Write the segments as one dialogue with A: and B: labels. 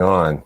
A: On.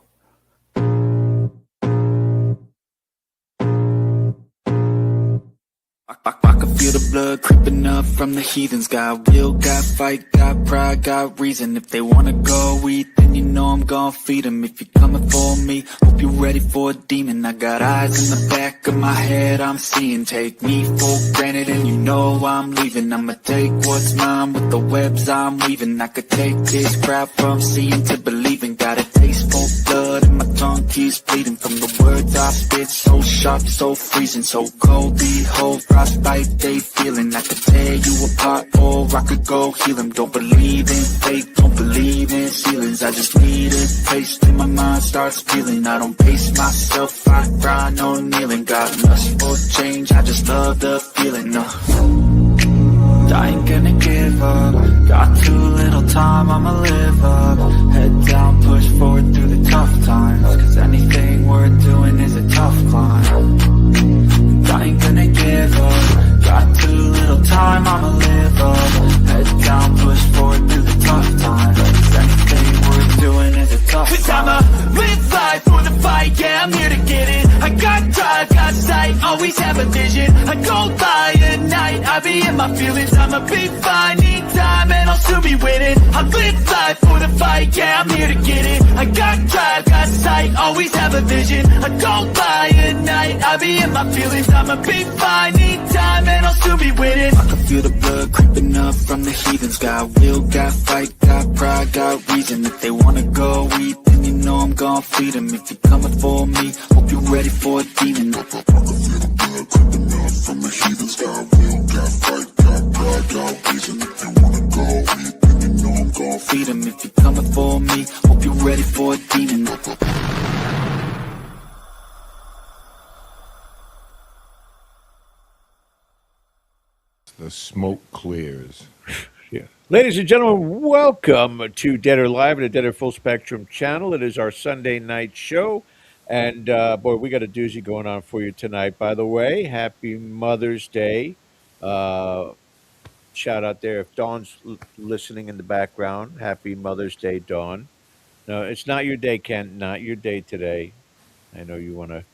B: I can feel the blood creeping up from the heathens. Got will, got fight, got pride, got reason. If they wanna go eat, then you know I'm gon' feed them. If you're coming for me, hope you're ready for a demon. I got eyes in the back of my head, I'm seeing. Take me for granted and you know I'm leaving. I'ma take what's mine with the webs I'm weaving. I could take this crowd from seeing to believing. Got a taste for blood and my tongue keeps bleeding. From the words I spit, so sharp, so freezing. So cold, behold, frostbite they feeling. I could tear you apart or I could go heal them. Don't believe in fate, don't believe in ceilings. I just need a taste and my mind starts feeling. I don't pace myself, I grind on kneeling. Got lust for change, I just love the feeling. I ain't gonna give up. Got too little time, I'ma live up. Head down, push forward through the tough times. Cause anything worth doing is a tough climb. I ain't gonna give up. Got too little time, I'ma live up. Head down, push forward through the tough times. Cause anything worth doing is a tough climb. Cause I'ma live life for the fight, yeah, I'm here to get it. I got drive, got sight, always have a vision. I go by at night, I be in my feelings. I'ma be fine, need time, and I'll soon be winning. I live life for the fight, yeah, I'm here to get it. I got drive, got sight, always have a vision. I go by at night, I be in my feelings. I'ma be fine, need time, and I'll soon be winning. I can feel the blood creeping up from the heathens. Got will, got fight, got pride, got reason. If they wanna go eat, then you know I'm gon' feed them. If you're coming for me, hope you're ready for a demon. I can feel the blood creeping up from the heathens. Got will, got fight, got pride, got reason. If you wanna go eat, then you know I'm gon' feed them. If you're coming for me, hope you're ready for a demon.
A: The smoke clears.
C: Yeah. Ladies and gentlemen, welcome to Dead or Live and the Dead or Full Spectrum channel. It is our Sunday night show. And boy, we got a doozy going on for you tonight. By the way, happy Mother's Day. Shout out there if Dawn's listening in the background. Happy Mother's Day, Dawn. No, it's not your day, Ken. Not your day today. I know you want to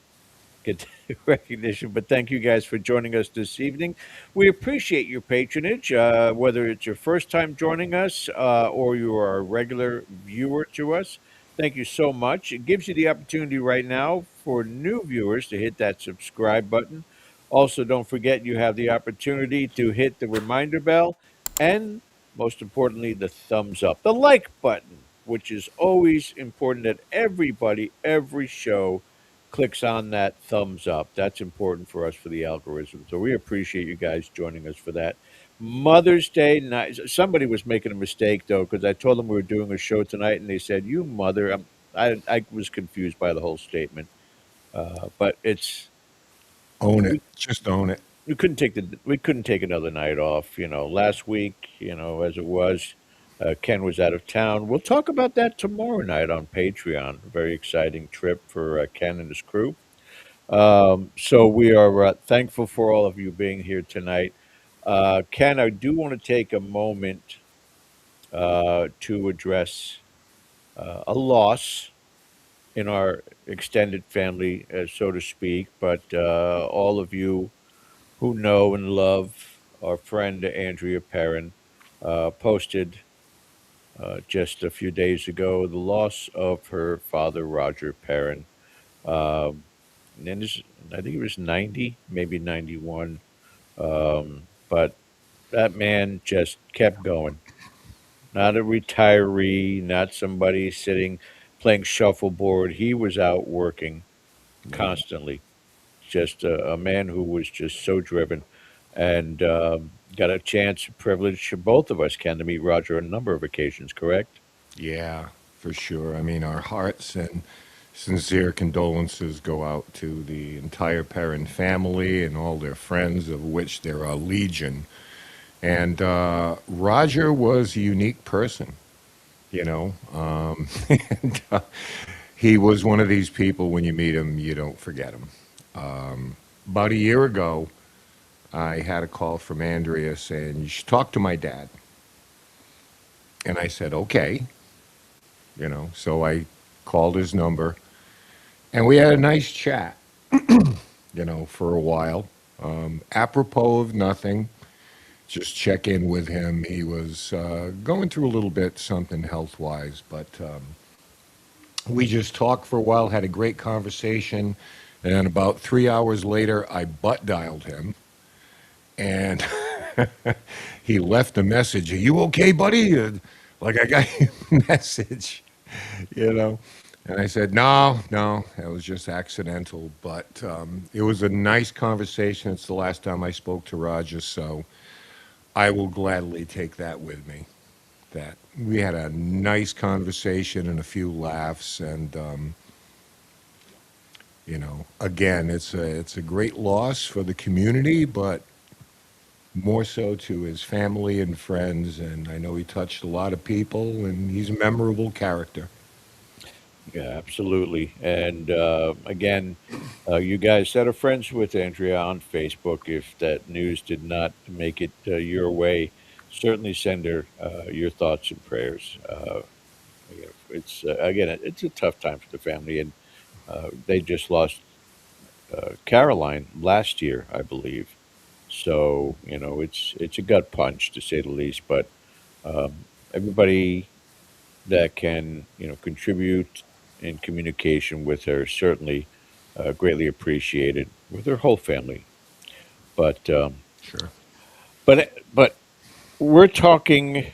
C: get recognition, but thank you guys for joining us this evening. We appreciate your patronage, whether it's your first time joining us or you are a regular viewer to us. Thank you so much. It gives you the opportunity right now for new viewers to hit that subscribe button. Also, don't forget you have the opportunity to hit the reminder bell and, most importantly, the thumbs up, the like button, which is always important that everybody, every show clicks on that thumbs up. That's important for us for the algorithm. So we appreciate you guys joining us for that. Mother's Day night. Somebody was making a mistake though, because I told them we were doing a show tonight, and they said "you mother." I was confused by the whole statement, but it's
A: Own it.
C: we,
A: Just own it.
C: we couldn't take another night off. Last week, as it was, Ken was out of town. We'll talk about that tomorrow night on Patreon. A very exciting trip for Ken and his crew. So we are thankful for all of you being here tonight. Ken, I do want to take a moment to address a loss in our extended family, so to speak, but all of you who know and love our friend Andrea Perrin posted just a few days ago the loss of her father, Roger Perrin. Um, and I think he was 90, maybe 91. But that man just kept going. Not a retiree, not somebody sitting playing shuffleboard. He was out working
A: Yeah.
C: constantly. Just a man who was just so driven and got a chance, privilege, both of us can to meet Roger on a number of occasions, correct?
A: Yeah, for sure. I mean, our hearts and sincere condolences go out to the entire Perrin family and all their friends, of which there are legion. And Roger was a unique person, you know. And, he was one of these people, when you meet him, you don't forget him. About a year ago, I had a call from Andrea saying, "You should talk to my dad." And I said, "Okay." So I called his number, and we had a nice chat, for a while. Apropos of nothing, just check in with him. He was going through a little bit something health wise, but we just talked for a while, had a great conversation, and about 3 hours later, I butt dialed him, and he left a message. Are you okay, buddy? Like I got your message, you know. And I said, no, no, it was just accidental. But it was a nice conversation. It's the last time I spoke to Roger, so I will gladly take that with me. That we had a nice conversation and a few laughs, and again, it's a great loss for the community, but more so to his family and friends. And I know he touched a lot of people, and he's a memorable character.
C: Yeah, absolutely. And again, you guys that are friends with Andrea on Facebook, if that news did not make it your way, certainly send her your thoughts and prayers. It's again, it's a tough time for the family, and they just lost Caroline last year, I believe. So it's a gut punch to say the least. But everybody that can contribute in communication with her certainly greatly appreciated with her whole family. But
A: Sure.
C: but we're talking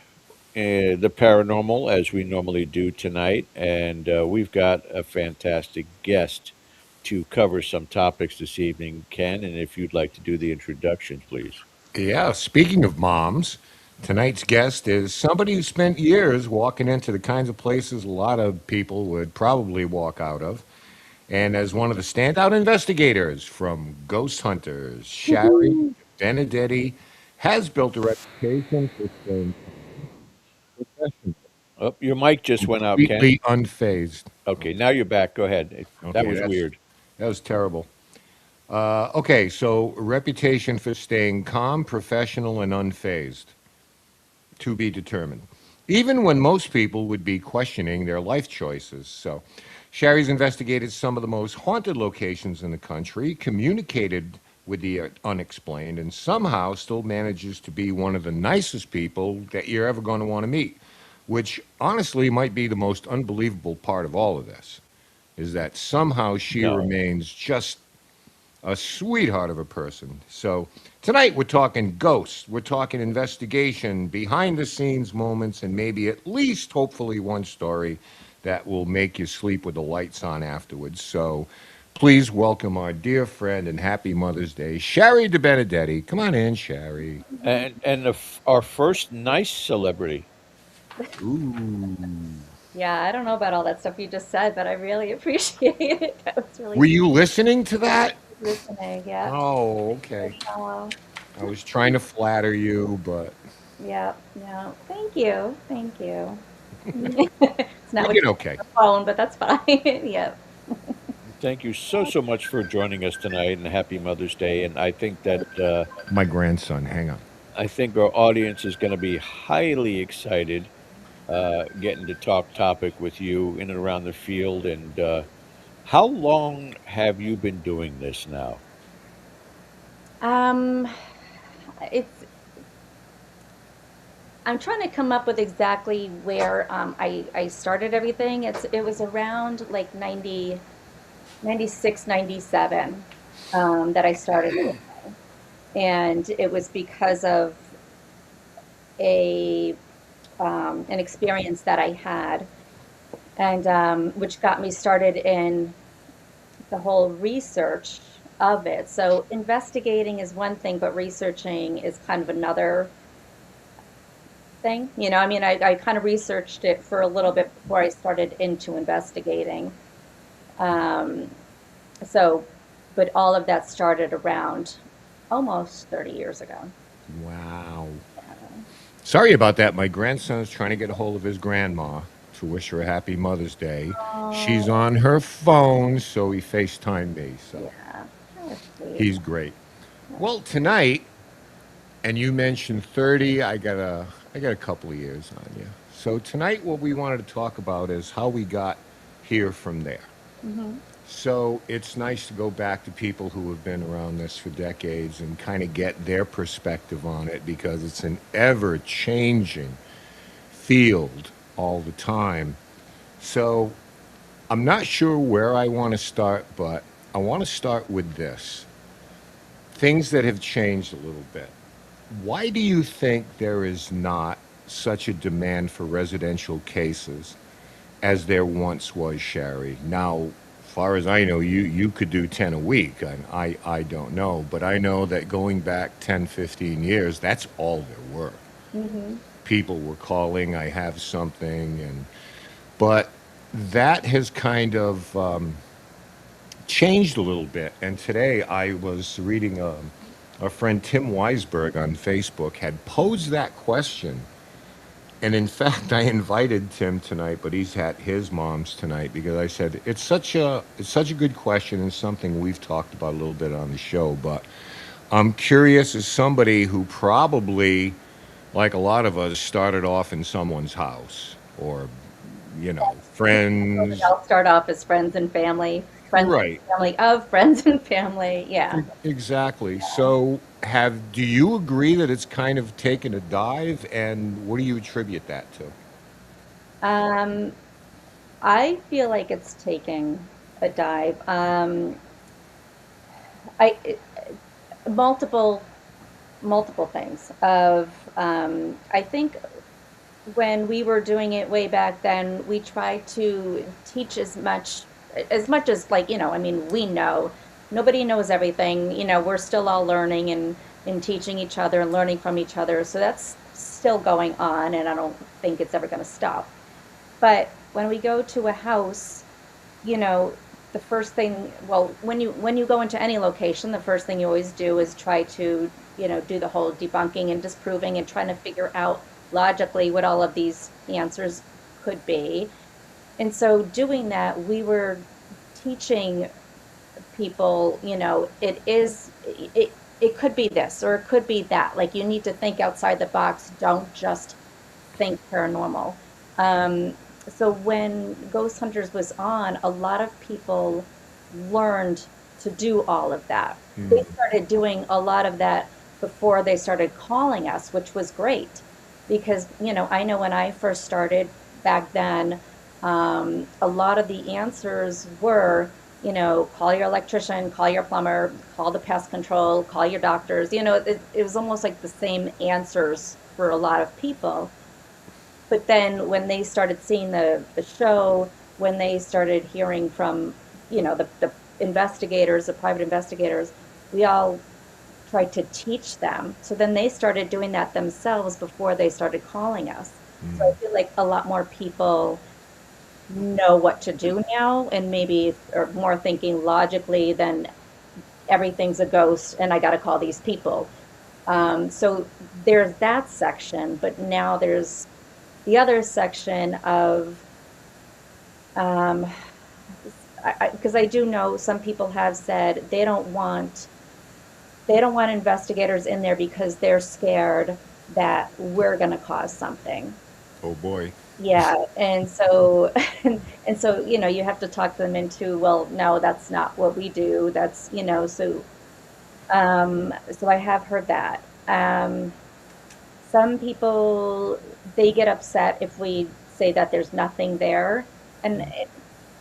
C: the paranormal as we normally do tonight, and we've got a fantastic guest to cover some topics this evening, Ken. And if you'd like to do the introductions, please.
A: Yeah, speaking of moms, tonight's guest is somebody who spent years walking into the kinds of places a lot of people would probably walk out of. And as one of the standout investigators from Ghost Hunters, Shari
D: Woohoo.
A: Benedetti has built a reputation for staying professional,
C: Oh, your mic just went out, Ken.
A: completely unfazed.
C: Okay, now you're back. Go ahead. That
A: Okay,
C: was
A: that's
C: weird.
A: that was terrible. Okay, so reputation for staying calm, professional, and unfazed. To be determined. Even when most people would be questioning their life choices. So, Sherry's investigated some of the most haunted locations in the country, communicated with the unexplained, and somehow still manages to be one of the nicest people that you're ever going to want to meet, which honestly might be the most unbelievable part of all of this, is that somehow she
C: No.
A: remains just a sweetheart of a person. So tonight we're talking ghosts, we're talking investigation, behind the scenes moments, and maybe at least, hopefully, one story that will make you sleep with the lights on afterwards. So please welcome our dear friend and happy Mother's Day, Shari DiBenedetti. Come on in, Shari.
C: And our first nice celebrity.
A: Ooh.
D: Yeah, I don't know about all that stuff you just said, but I really appreciate it. That was really
A: Were you listening to that?
D: listening. Yeah.
A: Oh,
D: Good
A: okay.
D: fellow.
A: I was trying to flatter you, but
D: Yeah. Yeah. Thank you. Thank you. It's not
A: you
D: what
A: did
D: you
A: okay.
D: said on the phone, but that's fine. Yep.
C: Thank you so much for joining us tonight, and happy Mother's Day. And
A: My grandson, hang on.
C: I think our audience is going to be highly excited getting to talk topic with you in and around the field. And how long have you been doing this now?
D: Um, it's I'm trying to come up with exactly where I started everything. It was around like 96, 97 that I started it. And it was because of a an experience that I had, and which got me started in the whole research of it. So investigating is one thing, but researching is kind of another thing. I mean, I kind of researched it for a little bit before I started into investigating. Um, so, but all of that started around almost 30 years ago.
A: Wow. Sorry about that. My grandson's trying to get a hold of his grandma to wish her a happy Mother's Day. She's
D: Oh,
A: on her phone, so he FaceTimed me. So
D: yeah, that's sweet.
A: he's great. Well, tonight, and you mentioned 30, I got a couple of years on you. So tonight what we wanted to talk about is how we got here from there.
D: Hmm.
A: So it's nice to go back to people who have been around this for decades and kind of get their perspective on it because it's an ever changing field all the time. So I'm not sure where I want to start, but I want to start with this. Things that have changed a little bit. Why do you think there is not such a demand for residential cases as there once was, Shari? Now, far as I know, you could do 10 a week. I don't know, but I know that going back 10, 15 years, that's all there were.
D: Hmm.
A: People were calling, I have something, but that has kind of changed a little bit. And today I was reading our friend Tim Weisberg on Facebook had posed that question. And in fact, I invited Tim tonight, but he's at his mom's tonight because I said it's such a good question and something we've talked about a little bit on the show. But I'm curious, as somebody who probably, like a lot of us, started off in someone's house or
D: So we
A: friends.
D: all start off as friends
A: Right.
D: and family of friends and family. Yeah.
A: Exactly. So, do you agree that it's kind of taken a dive, and what do you attribute that to?
D: Um, I feel like it's taking a dive. I multiple multiple things of I think when we were doing it way back then, we tried to teach as much as, like, I mean, we know nobody knows everything. We're still all learning and teaching each other and learning from each other. So that's still going on, and I don't think it's ever going to stop. But when we go to a house, you know, the first thing, well, when you go into any location, the first thing you always do is try to, do the whole debunking and disproving and trying to figure out logically what all of these answers could be. And so doing that, we were teaching people, it could be this or it could be that. Like, you need to think outside the box. Don't just think paranormal. Um, so when Ghost Hunters was on, a lot of people learned to do all of that. They
A: Mm.
D: started doing a lot of that before they started calling us, which was great because, I know when I first started back then, a lot of the answers were, call your electrician, call your plumber, call the pest control, call your doctors. It was almost like the same answers for a lot of people. But then when they started seeing the show, when they started hearing from, the investigators, the private investigators, we all tried to teach them. So then they started doing that themselves before they started calling us. So I
A: Mm.
D: feel like a lot more people know what to do now and maybe are more thinking logically than everything's a ghost and I got to call these people. So there's that section, but now there's the other section of, um, because I do know some people have said they don't want investigators in there because they're scared that we're going to cause something.
A: Oh boy.
D: Yeah, and so and so you have to talk them into, well, no, that's not what we do. That's, so I have heard that. Some people, they get upset if we say that there's nothing there, and
A: Mm.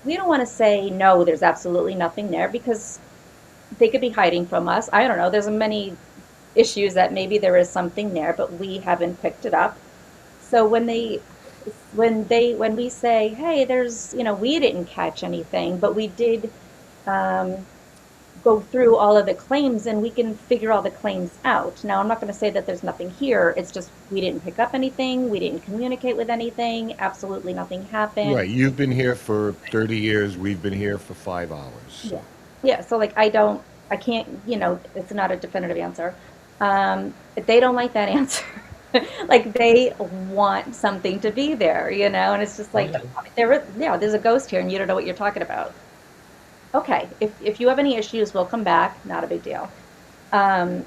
D: we don't want to say no, there's absolutely nothing there because they could be hiding from us. I don't know. There's many issues that maybe there is something there, but we haven't picked it up. So when we say, hey, we didn't catch anything, but we did um, go through all of the claims and we can figure all the claims out. Now, I'm not going to say that there's nothing here. It's just we didn't pick up anything. We didn't communicate with anything. Absolutely nothing happened.
A: Right. You've been here for 30 years. We've been here for 5 hours.
D: Yeah.
A: So,
D: Yeah. So, like, I can't, it's not a definitive answer. If they don't like that answer. Like, they want something to be there, and it's just like,
C: Okay.
D: yeah, there's a ghost here and you don't know what you're talking about. Okay, if you have any issues, we'll come back. Not a big deal. Um,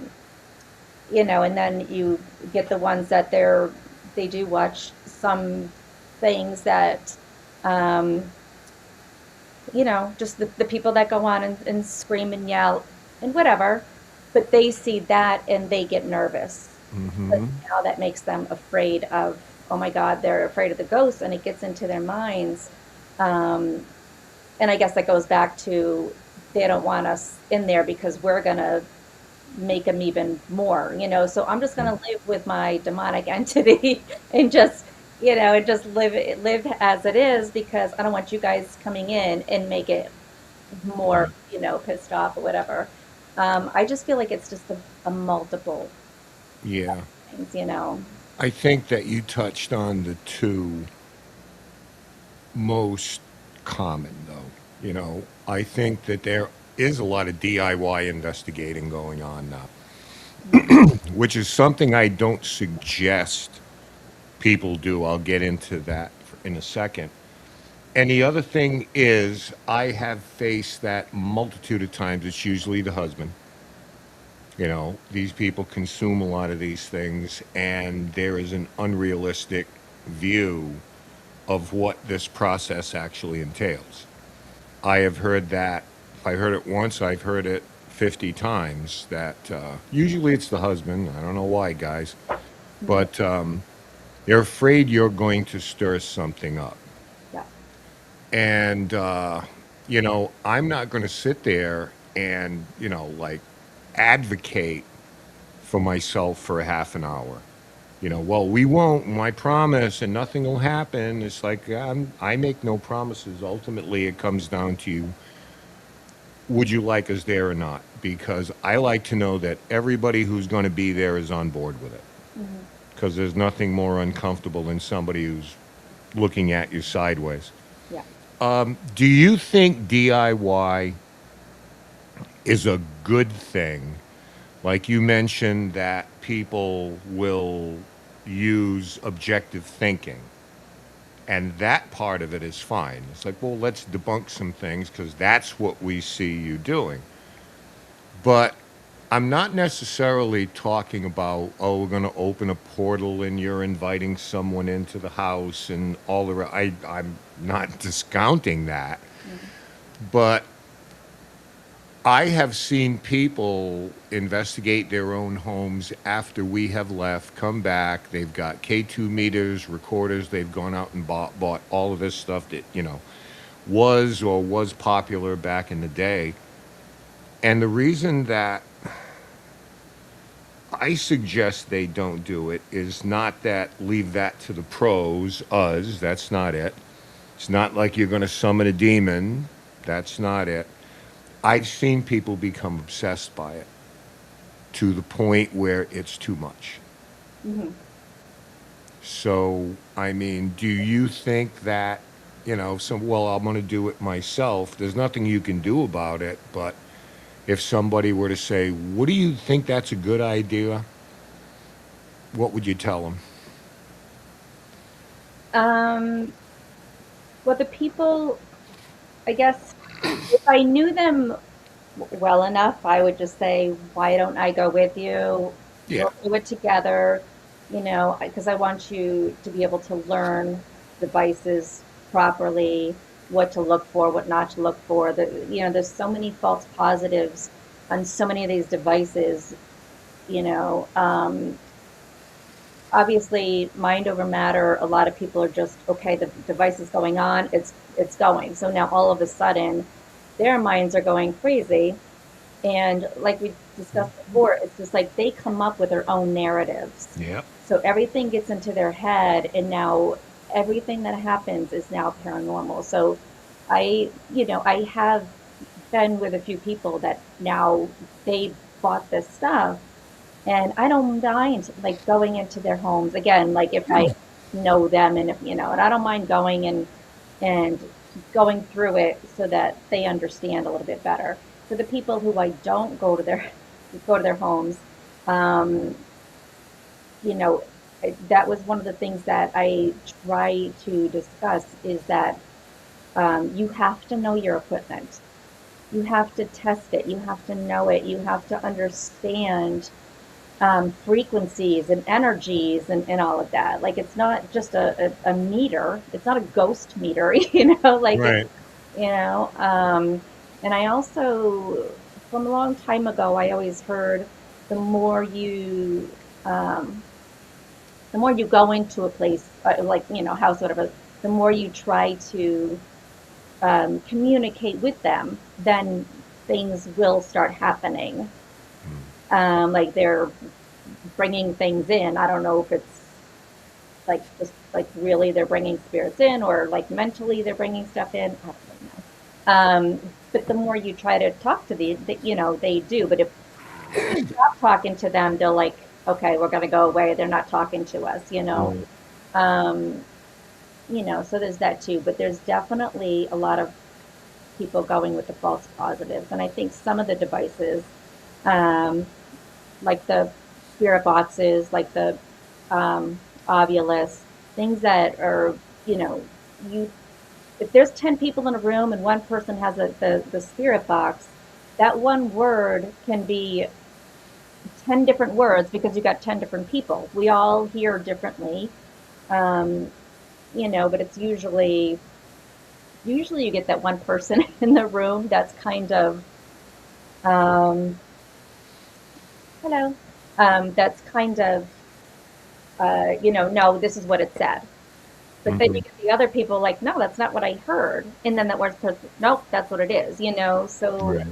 D: and then you get the ones that they do watch some things that um, just the people that go on and scream and yell and whatever, but they see that and they get nervous. But
A: Hmm.
D: now that makes them afraid of, oh my God, they're afraid of the ghosts, and it gets into their minds. Um, and I guess that goes back to they don't want us in there because we're gonna make them even more. So I'm just gonna live with my demonic entity and just live as it is because I don't want you guys coming in and make it more,
C: Right.
D: pissed off or whatever. I just feel like it's just a multiple
A: Yeah.
D: things.
A: I think that you touched on the two most common, though. I think that there is a lot of DIY investigating going on now,
D: Mhm.
A: which is something I don't suggest people do. I'll get into that in a second. And the other thing is, I have faced that multitude of times. It's usually the husband. These people consume a lot of these things, and there is an unrealistic view of what this process actually entails. I have heard that. If I heard it once, I've heard it 50 times. That usually it's the husband. I don't know why, guys,
D: Mhm.
A: but they're afraid you're going to stir something up.
D: Yeah.
A: And, I'm not going to sit there and, like advocate for myself for a half an hour. Well, we won't, I promise, and nothing will happen. It's like I make no promises. Ultimately, it comes down to you. Would you like us there or not? Because I like to know that everybody who's going to be there is on board with it.
D: Mhm.
A: Because there's nothing more uncomfortable than somebody who's looking at you sideways.
D: Yeah.
A: Do you think DIY is a good thing? Like you mentioned that people will use objective thinking, and that part of it is fine. It's like, well, let's debunk some things because that's what we see you doing. But I'm not necessarily talking about, oh, we're going to open a portal and you're inviting someone into the house and all the rest. I'm not discounting that.
D: Mhm.
A: But I have seen people investigate their own homes after we have left, come back. They've got K2 meters, recorders. They've gone out and bought all of this stuff that, was popular back in the day. And the reason that I suggest they don't do it is not that leave that to the pros, us. That's not it. It's not like you're going to summon a demon. That's not it. I've seen people become obsessed by it to the point where it's too much.
D: Mhm.
A: So, I mean, do you think that, well, I'm going to do it myself? There's nothing you can do about it. But if somebody were to say, what do you think that's a good idea? What would you tell them?
D: Um, well, the people, I guess, if I knew them well enough, I would just say, why don't I go with you?
A: Yeah.
D: We'll do it together, because I want you to be able to learn devices properly, what to look for, what not to look for. There's so many false positives on so many of these devices, you know. Obviously, mind over matter, a lot of people are just, okay, the device is going on, it's going. So now all of a sudden, their minds are going crazy. And like we discussed before, it's just like they come up with their own narratives.
A: Yeah.
D: So everything gets into their head, and now everything that happens is now paranormal. So I have been with a few people that now they bought this stuff, and I don't mind like going into their homes again, like if I know them, and and I don't mind going and going through it so that they understand a little bit better. For the people who I don't go to their homes, um, you know, that was one of the things that I try to discuss is that you have to know your equipment. You have to test it. You have to know it. You have to understand frequencies and energies and all of that. Like it's not just a meter. It's not a ghost meter, like
A: Right.
D: you know. And I also, from a long time ago, I always heard the more you, um, the more you go into a place, like, house, whatever, the more you try to communicate with them, then things will start happening. Like they're bringing things in. I don't know if it's like just like really they're bringing spirits in, or like mentally they're bringing stuff in. I don't really know. But the more you try to talk to they do. But if you stop talking to them, they're like, okay, we're going to go away. They're not talking to us.
A: Right.
D: Um, so there's that too. But there's definitely a lot of people going with the false positives. And I think some of the devices, um, like the spirit boxes, like the Ovilus, things that are, you know, you if there's 10 people in a room and one person has the spirit box, that one word can be 10 different words because you got 10 different people. We all hear differently, um, but it's usually you get that one person in the room that's kind of, um, hello, that's kind of, no, this is what it said. But then
A: Hmm.
D: you get the other people like, no, that's not what I heard. And then that one person, nope, that's what it is. So
A: Right.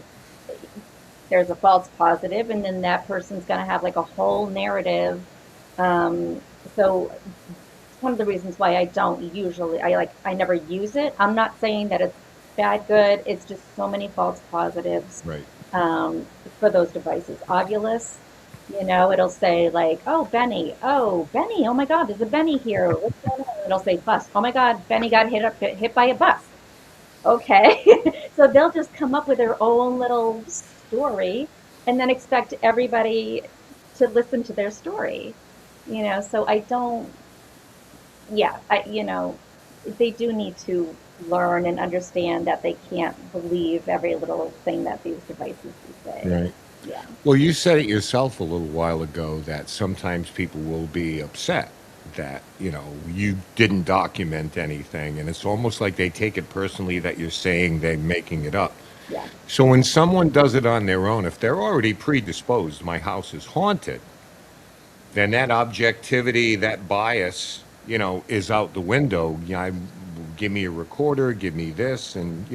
D: there's a false positive, and then that person's going to have like a whole narrative. Um, so it's one of the reasons why I never use it. I'm not saying that it's bad, good. It's just so many false positives
A: Right.
D: um, for those devices. Ovilus, it'll say like, oh Benny, oh my God, there's a Benny here. What's going on? It'll say bus. Oh my God, Benny got hit by a bus. Okay. So they'll just come up with their own little story and then expect everybody to listen to their story. So I don't, yeah, they do need to learn and understand that they can't believe every little thing that these devices do say.
A: Right.
D: Yeah.
A: Well, you said it yourself a little while ago that sometimes people will be upset that, you didn't document anything. And it's almost like they take it personally that you're saying they're making it up.
D: Yeah.
A: So when someone does it on their own, if they're already predisposed, my house is haunted, then that objectivity, that bias, is out the window. Give me a recorder, give me this, and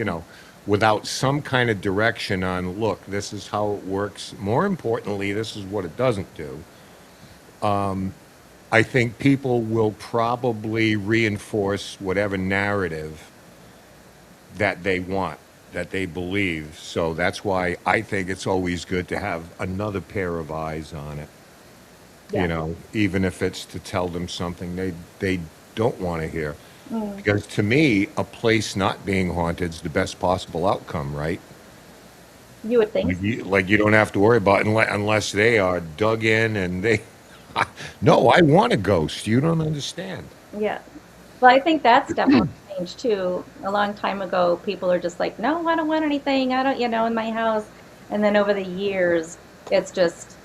A: without some kind of direction on, look, this is how it works. More importantly, this is what it doesn't do. I think people will probably reinforce whatever narrative that they want, that they believe. So that's why I think it's always good to have another pair of eyes on it.
D: Yeah.
A: Even if it's to tell them something they don't want to hear.
D: Mm,
A: Because to me, a place not being haunted is the best possible outcome, right?
D: you would think so.
A: Like you don't have to worry about unless they are dug in and they. No, I want a ghost. You don't understand.
D: Yeah. Well, I think that's definitely changed too. A long time ago, people are just like, no, I don't want anything. I don't, in my house. And then over the years, it's just,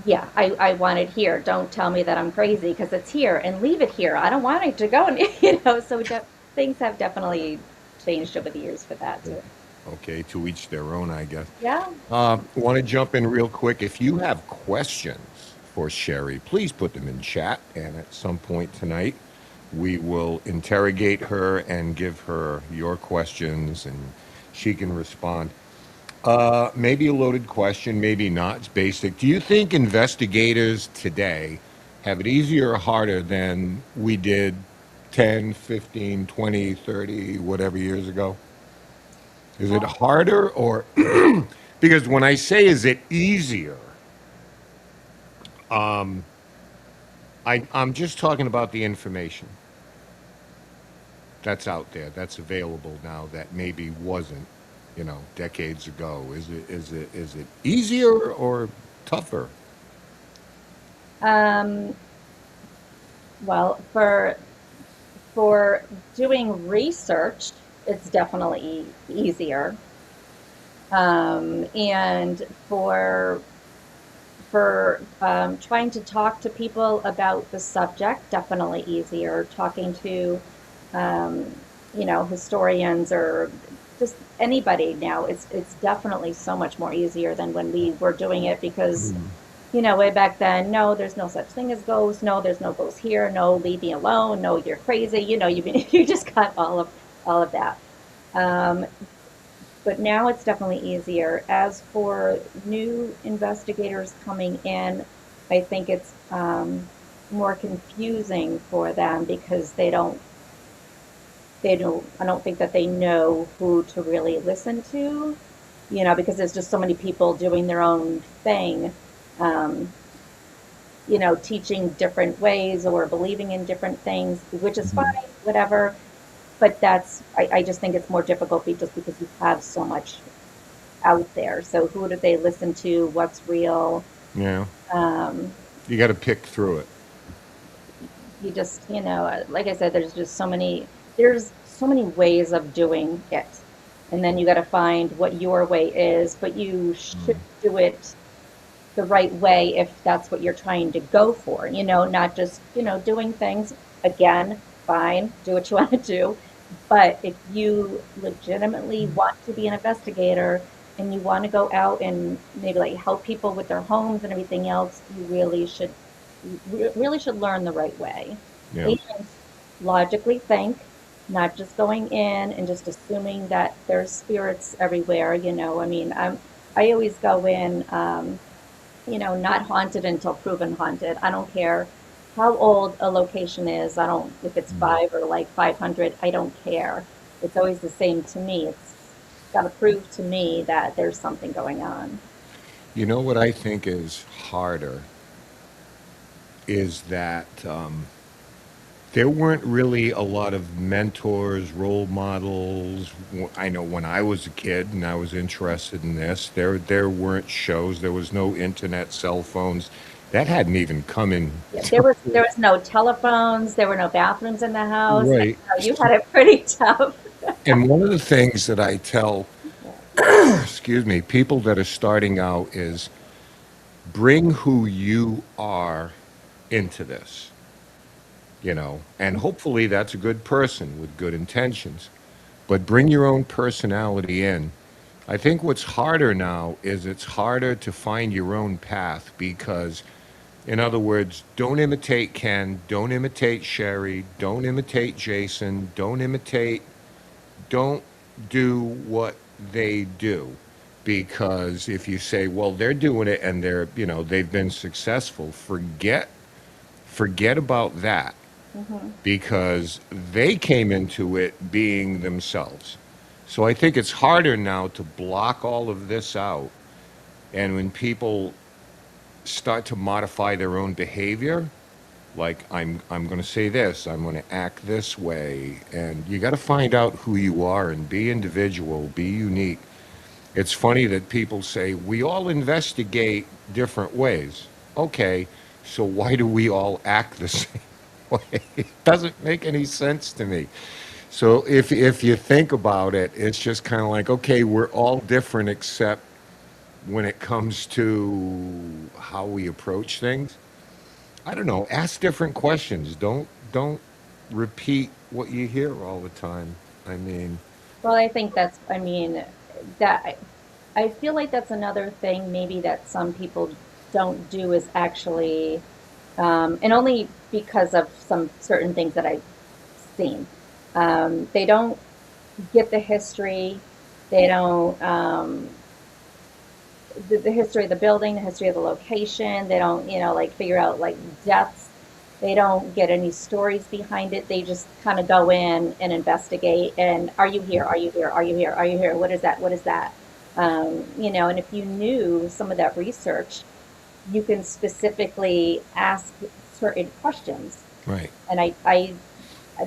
D: yeah, I want it here. Don't tell me that I'm crazy because it's here, and leave it here. I don't want it to go. And, so things have definitely changed over the years for that too.
A: Okay, to each their own, I guess.
D: Yeah.
A: Want to jump in real quick? If you have questions for Sherry, please put them in chat, and at some point tonight, we will interrogate her and give her your questions, and she can respond. Maybe a loaded question, maybe not. It's basic. Do you think investigators today have it easier or harder than we did 10, 15, 20, 30, whatever years ago? Is it harder or because when I say is it easier, I'm just talking about the information that's out there, that's available now that maybe wasn't, decades ago. Is it easier or tougher?
D: Um, well, for doing research, it's definitely easier. And for trying to talk to people about the subject, definitely easier. Talking to um, historians or just anybody now. It's definitely so much more easier than when we were doing it because,
A: Mm.
D: way back then, no, there's no such thing as ghosts. No, there's no ghosts here. No, leave me alone. No, you're crazy. You just got all of that. Um, but now it's definitely easier. As for new investigators coming in, I think it's more confusing for them because I don't think that they know who to really listen to, because there's just so many people doing their own thing, um, teaching different ways or believing in different things, which is fine,
A: Mhm.
D: whatever. But I just think it's more difficult just because you have so much out there. So who do they listen to? What's real?
A: Yeah,
D: Um,
A: you got to pick through it.
D: you just, like I said, there's so many ways of doing it. And then you got to find what your way is, but you should
A: Mm.
D: do it the right way if that's what you're trying to go for, not just, doing things again, fine, do what you want to do. But if you legitimately want to be an investigator and you want to go out and maybe like help people with their homes and everything else, you really should learn the right way
A: Yeah.
D: and logically think, not just going in and just assuming that there's spirits everywhere. I mean, I always go in, not haunted until proven haunted. I don't care how old a location is. I don't, if it's
A: Mm.
D: five or like 500, I don't care. It's always the same to me. It's got to prove to me that there's something going on.
A: You know what I think is harder is that there weren't really a lot of mentors, role models. I know when I was a kid and I was interested in this, there weren't shows. There was no internet, cell phones. That hadn't even come in.
D: Yeah, there was no telephones, there were no bathrooms in the house.
A: Right.
D: You had it pretty tough.
A: And one of the things that I tell,
D: Yeah.
A: excuse me, people that are starting out is bring who you are into this, and hopefully that's a good person with good intentions, but bring your own personality in. I think what's harder now is it's harder to find your own path because, in other words, don't imitate Ken, don't imitate Sherry, don't imitate Jason, don't do what they do. Because if you say, well, they're doing it and they've been successful, forget about that
D: Hmm.
A: because they came into it being themselves. So I think it's harder now to block all of this out. And when people start to modify their own behavior, like I'm going to say this, I'm going to act this way, and you got to find out who you are and be individual, be unique. It's funny that people say we all investigate different ways. Okay, so why do we all act the same way? It doesn't make any sense to me. So if you think about it, it's just kind of like, okay, we're all different except when it comes to how we approach things. I don't know, ask different questions. Don't repeat what you hear all the time. I mean,
D: Well, I think I mean, that I feel like that's another thing maybe that some people don't do is actually, and only because of some certain things that I've seen. They don't get the history. They don't, the history of the building, the history of the location. They don't, like figure out like deaths. They don't get any stories behind it. They just kind of go in and investigate. And are you here? Are you here? Are you here? Are you here? What is that? What is that? And if you knew some of that research, you can specifically ask certain questions.
A: right.
D: And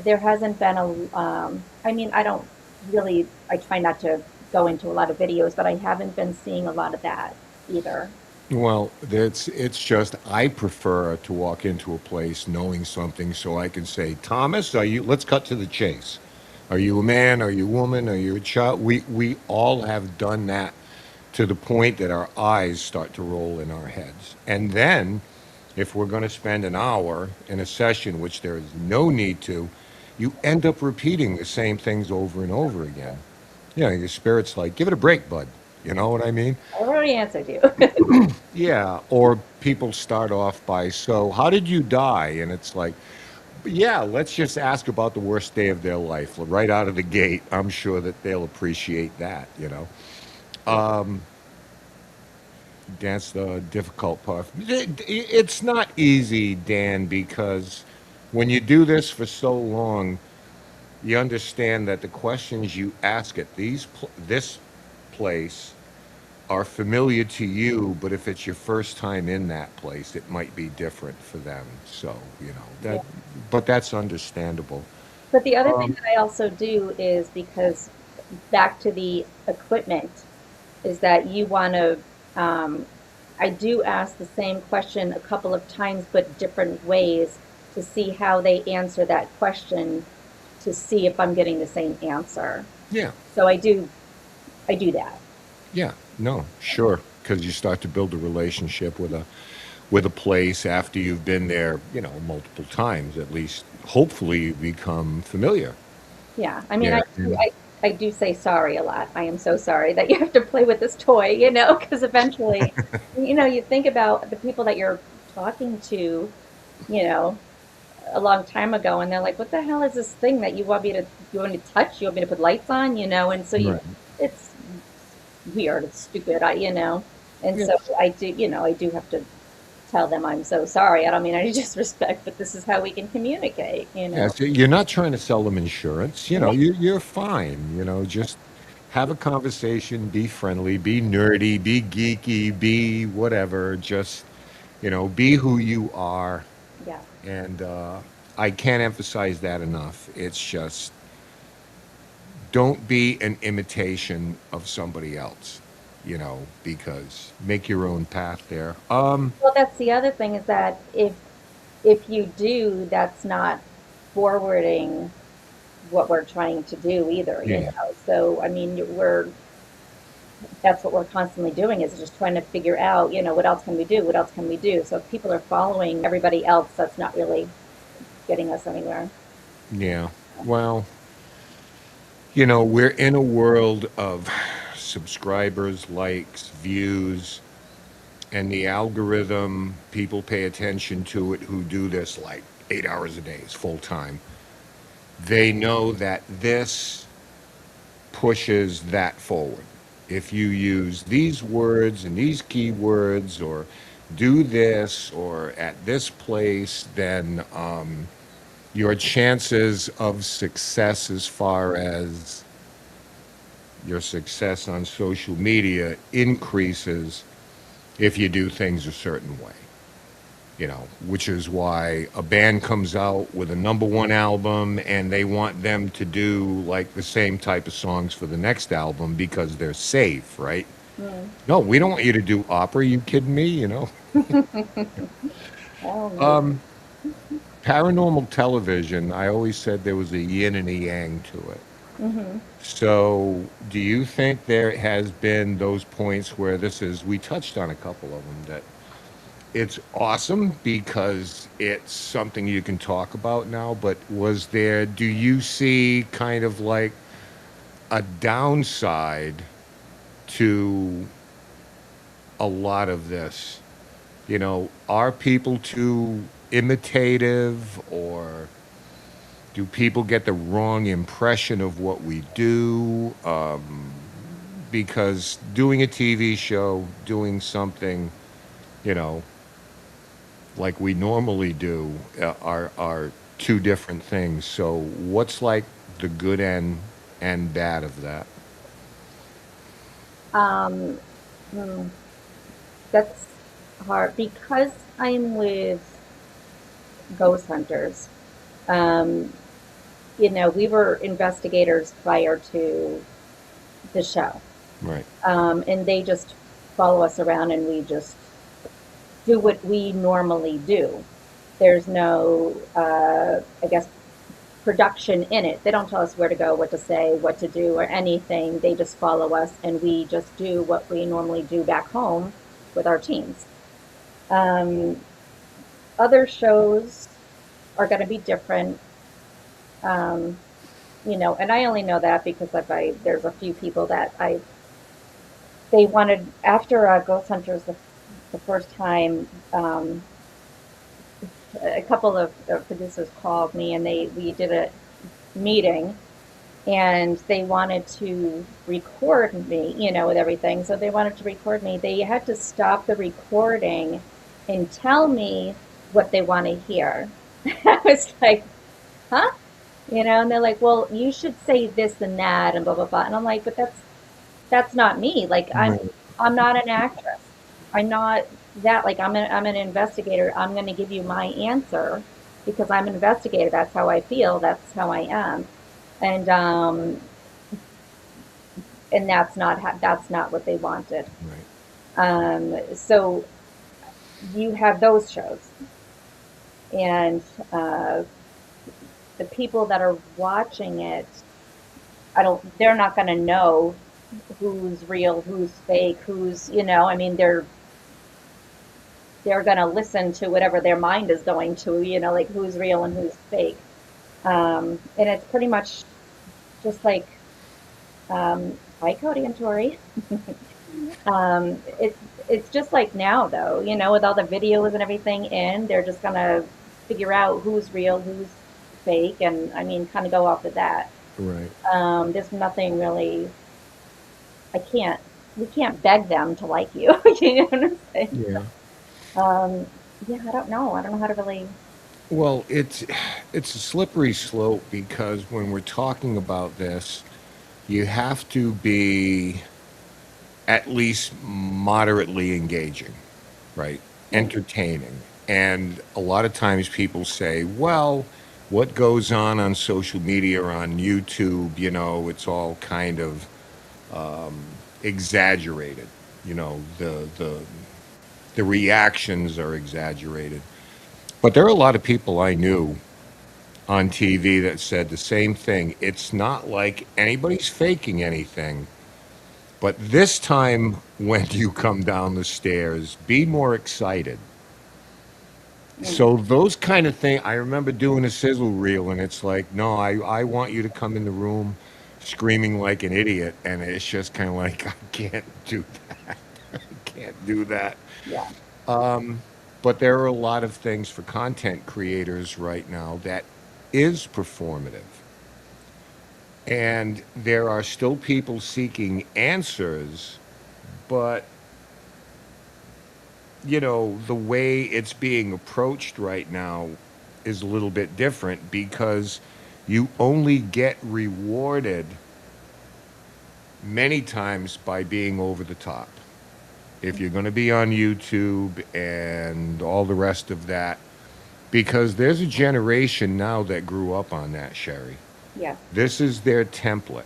D: there hasn't been I mean, I don't really, I try not to go into a lot of videos, but I haven't been seeing a lot of that either.
A: Well, it's just I prefer to walk into a place knowing something so I can say, Thomas, are you? Let's cut to the chase. Are you a man? Are you a woman? Are you a child? We all have done that to the point that our eyes start to roll in our heads. And then, if we're going to spend an hour in a session, which there is no need to, you end up repeating the same things over and over again. Your spirit's like, give it a break, bud. You know what I mean?
D: I already answered you.
A: Yeah. Or people start off by, so how did you die? And it's like, yeah, let's just ask about the worst day of their life right out of the gate. I'm sure that they'll appreciate that.
D: Yeah.
A: That's the difficult part. It's not easy, Dan, because when you do this for so long, you understand that the questions you ask at this place are familiar to you, but if it's your first time in that place, it might be different for them. So,
D: Yeah.
A: but that's understandable.
D: But the other thing
A: Um,
D: that I also do is because back to the equipment is that you want to, um, I do ask the same question a couple of times, but different ways to see how they answer that question to see if I'm getting the same answer.
A: yeah,
D: So I do that.
A: yeah, no, sure, because you start to build a relationship with a place after you've been there, multiple times at least. Hopefully, you become familiar.
D: Yeah. I mean,
A: Yeah, and
D: I do say sorry a lot. I am so sorry that you have to play with this toy, because eventually, you think about the people that you're talking to, you know, a long time ago, and they're like, "What the hell is this thing that you want me to touch? You want me to put lights on?" And so
A: right.
D: it's weird, it's stupid, and
A: Yeah.
D: so I do have to tell them I'm so sorry. I don't mean any disrespect, but this is how we can communicate.
A: Yeah, so you're not trying to sell them insurance.
D: Right.
A: You're fine. Just have a conversation, be friendly, be nerdy, be geeky, be whatever. Just, be who you are.
D: Yeah.
A: And I can't emphasize that enough. It's just don't be an imitation of somebody else, because make your own path there.
D: Well, that's the other thing is that if you do, that's not forwarding what we're trying to do either.
A: Yeah.
D: So I mean, that's what we're constantly doing is just trying to figure out, what else can we do? What else can we do? So if people are following everybody else, that's not really getting us anywhere.
A: Yeah. Well, we're in a world of subscribers, likes, views, and the algorithm, people pay attention to it who do this like 8 hours a day, it's full time. They know that this pushes that forward. If you use these words and these keywords or do this or at this place, then your chances of success as far as your success on social media increases if you do things a certain way, which is why a band comes out with a number one album and they want them to do like the same type of songs for the next album because they're safe, right?
D: Mm.
A: No, we don't want you to do opera. You kidding me?
D: Oh, maybe.
A: Um, Paranormal television, I always said there was a yin and a yang to it.
D: Hmm.
A: So, do you think there has been those points where we touched on a couple of them, that it's awesome because it's something you can talk about now, but do you see kind of like a downside to a lot of this? Are people too imitative, or do people get the wrong impression of what we do? Because doing a TV show, doing something, you know, like we normally do, are two different things. So, what's like the good and bad of that?
D: Um, hmm, that's hard because I'm with ghost hunters. Um, we were investigators prior to the show.
A: Right.
D: And they just follow us around and we just do what we normally do. There's no, I guess, production in it. They don't tell us where to go, what to say, what to do, or anything. They just follow us and we just do what we normally do back home with our teams. Um, Other shows are going to be different. Um, and I only know that because there's a few people that they wanted, after Ghost Hunters the first time, a couple of producers called me and we did a meeting and they wanted to record me, with everything. So they wanted to record me. They had to stop the recording and tell me what they want to hear. I was like, huh? And they're like, well, you should say this and that and blah blah blah. And I'm like, but that's not me. Like
A: Right.
D: I'm not an actress. I'm not that. Like I'm an investigator. I'm going to give you my answer because I'm an investigator. That's how I feel. That's how I am. And that's not what they wanted.
A: Right.
D: So you have those shows, and uh, the people that are watching it, they're not going to know who's real, who's fake, I mean, they're going to listen to whatever their mind is going to, like who's real and who's fake. And it's pretty much just like, hi, Cody and Tori. It's just like now, though, with all the videos and everything in, they're just gonna figure out who's real, who's fake, and I mean, kind of go off of that.
A: Right.
D: There's nothing really. I can't. We can't beg them to like you. You know what I'm saying?
A: Yeah.
D: Um, yeah, I don't know. I don't know how to really.
A: Well, it's a slippery slope because when we're talking about this, you have to be at least moderately engaging, right?
D: Right.
A: Entertaining. And a lot of times people say, well, what goes on social media or on YouTube, it's all kind of exaggerated. The reactions are exaggerated. But there are a lot of people I knew on TV that said the same thing. It's not like anybody's faking anything. But this time, when you come down the stairs, be more excited.
D: Mm.
A: So those kind of things, I remember doing a sizzle reel, and it's like, no, I want you to come in the room screaming like an idiot, and it's just kind of like, I can't do that. I can't do that.
D: Yeah.
A: But there are a lot of things for content creators right now that is performative. And there are still people seeking answers, but the way it's being approached right now is a little bit different because you only get rewarded many times by being over the top. If you're going to be on YouTube and all the rest of that, because there's a generation now that grew up on that, Sherry.
D: Yeah.
A: This is their template: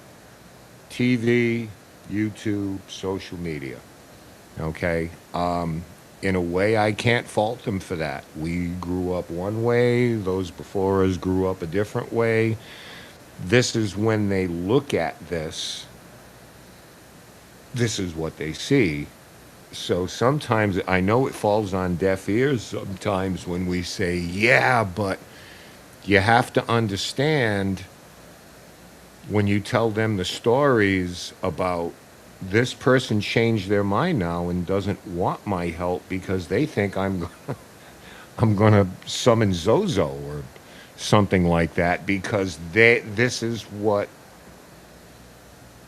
A: TV, YouTube, social media. Okay? In a way, I can't fault them for that. We grew up one way, those before us grew up a different way. This is when they look at this is what they see. So sometimes I know it falls on deaf ears sometimes when we say, yeah, but you have to understand when you tell them the stories about this person changed their mind now and doesn't want my help because they think I'm going to summon Zozo or something like that because this is what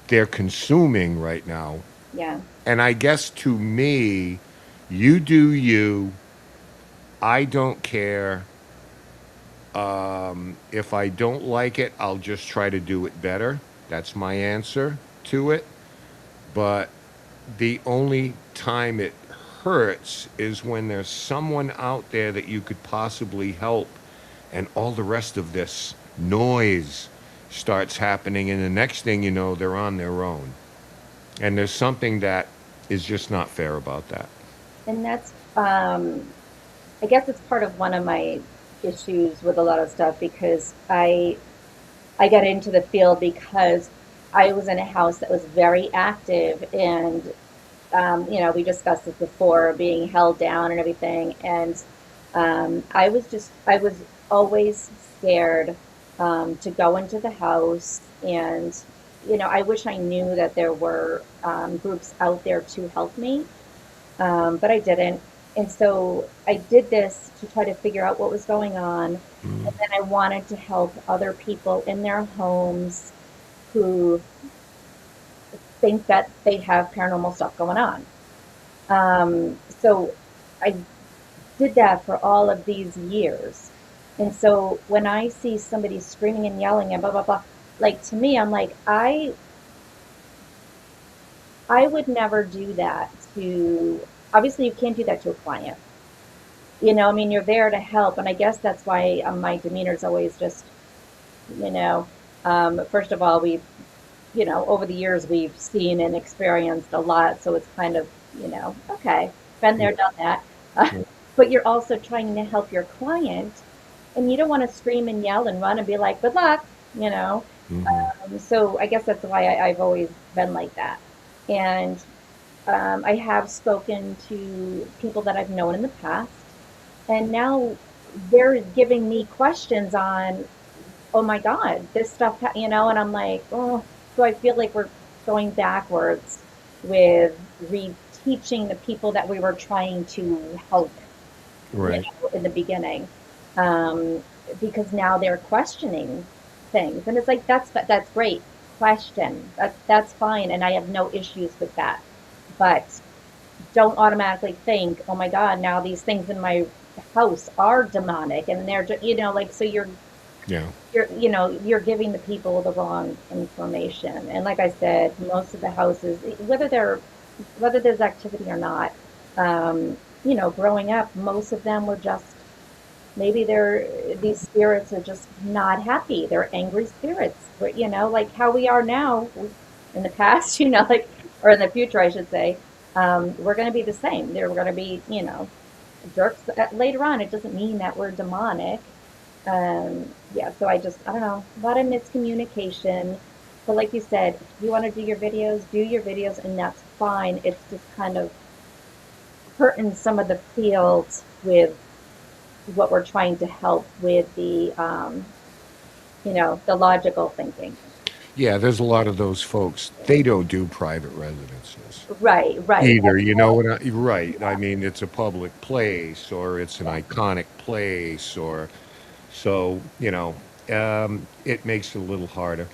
A: they're consuming right now.
D: Yeah.
A: And I guess to me, you do you. I don't care. If I don't like it, I'll just try to do it better. That's my answer to it. But the only time it hurts is when there's someone out there that you could possibly help, and all the rest of this noise starts happening, and the next thing you know, they're on their own. And there's something that is just not fair about that.
D: And that's, I guess it's part of one of my issues with a lot of stuff because I got into the field because I was in a house that was very active and we discussed this before, being held down and everything. And I was always scared to go into the house. And, I wish I knew that there were groups out there to help me, but I didn't. And so I did this to try to figure out what was going on.
A: Mm.
D: And then I wanted to help other people in their homes who think that they have paranormal stuff going on. So I did that for all of these years. And so when I see somebody screaming and yelling and blah blah blah, like to me, I'm like, I would never do that to, obviously you can't do that to a client. I mean, you're there to help, and I guess that's why my demeanor is always just, you know, first of all, over the years we've seen and experienced a lot, so it's kind of, okay, been
A: Yeah.
D: there, done that.
A: Yeah.
D: But you're also trying to help your client, and you don't want to scream and yell and run and be like, good luck, you know.
A: Hmm.
D: So I guess that's why I've always been like that. And I have spoken to people that I've known in the past, and now they're giving me questions on, oh my God, this stuff, and I'm like, oh, so I feel like we're going backwards with reteaching the people that we were trying to help,
A: Right.
D: in the beginning, um, because now they're questioning things, and it's like that's great, question, that's fine, and I have no issues with that, but don't automatically think, oh my God, now these things in my house are demonic, and they're like, so
A: Yeah.
D: you're giving the people the wrong information. And like I said, most of the houses, whether there's activity or not, growing up, most of them were just, maybe these spirits are just not happy. They're angry spirits. Like how we are now in the past, like, or in the future, I should say, we're going to be the same. They're going to be, jerks later on. It doesn't mean that we're demonic. Yeah, so I don't know, a lot of miscommunication. But like you said, if you want to do your videos, and that's fine. It's just kind of hurting some of the fields with what we're trying to help with the logical thinking.
A: Yeah, there's a lot of those folks. They don't do private residences
D: Right, right.
A: either. Right. I mean, it's a public place or it's an iconic place, or so, it makes it a little harder.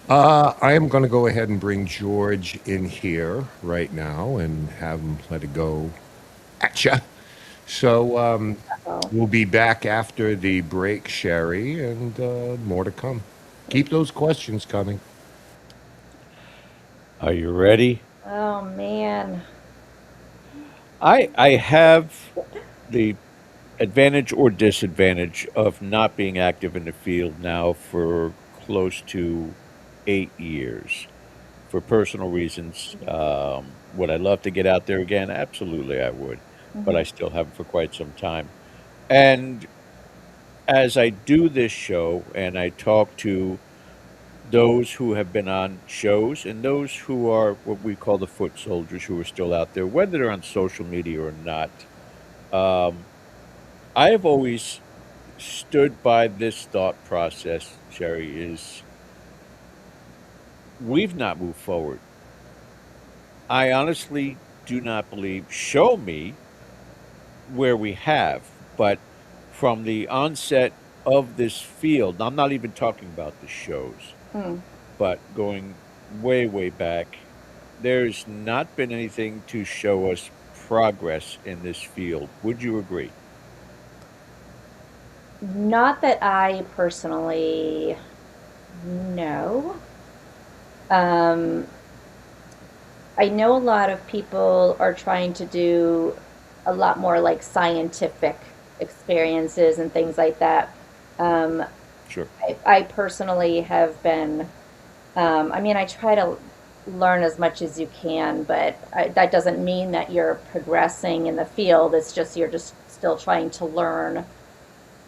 A: I am going to go ahead and bring George in here right now and have him let it go at ya. So
D: So,
A: we'll be back after the break, Sherry, and more to come. Keep those questions coming.
C: Are you ready?
D: oh man.
C: I have the advantage or disadvantage of not being active in the field now for close to 8 years for personal reasons. Would I love to get out there again? Absolutely, I would, but
D: Hmm.
C: I still haven't for quite some time. And as I do this show and I talk to those who have been on shows and those who are what we call the foot soldiers who are still out there, whether they're on social media or not, um, I have always stood by this thought process, Sherry, is we've not moved forward. I honestly do not believe, show me where we have, but from the onset of this field, I'm not even talking about the shows,
D: Mm.
C: but going way, way back, there's not been anything to show us progress in this field. Would you agree?
D: Not that I personally know. Um, I know a lot of people are trying to do a lot more like scientific experiences and things like that. Um,
C: Sure.
D: I personally have been, I mean, I try to learn as much as you can, but that doesn't mean that you're progressing in the field. It's just you're just still trying to learn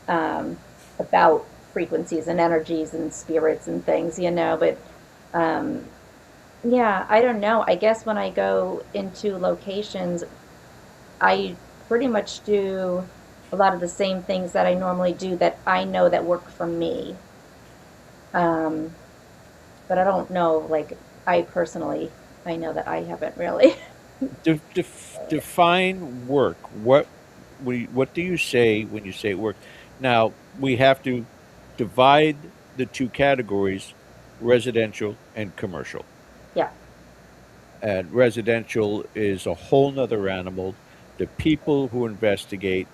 D: um, about frequencies and energies and spirits and things, But um, yeah, I don't know. I guess when I go into locations, I pretty much do a lot of the same things that I normally do that I know that work for me. Um, but I don't know, like, I personally, I know that I haven't really.
C: Define work. What do you say when you say work? Now we have to divide the two categories, residential and commercial.
D: Yeah,
C: And residential is a whole nother animal. The people who investigate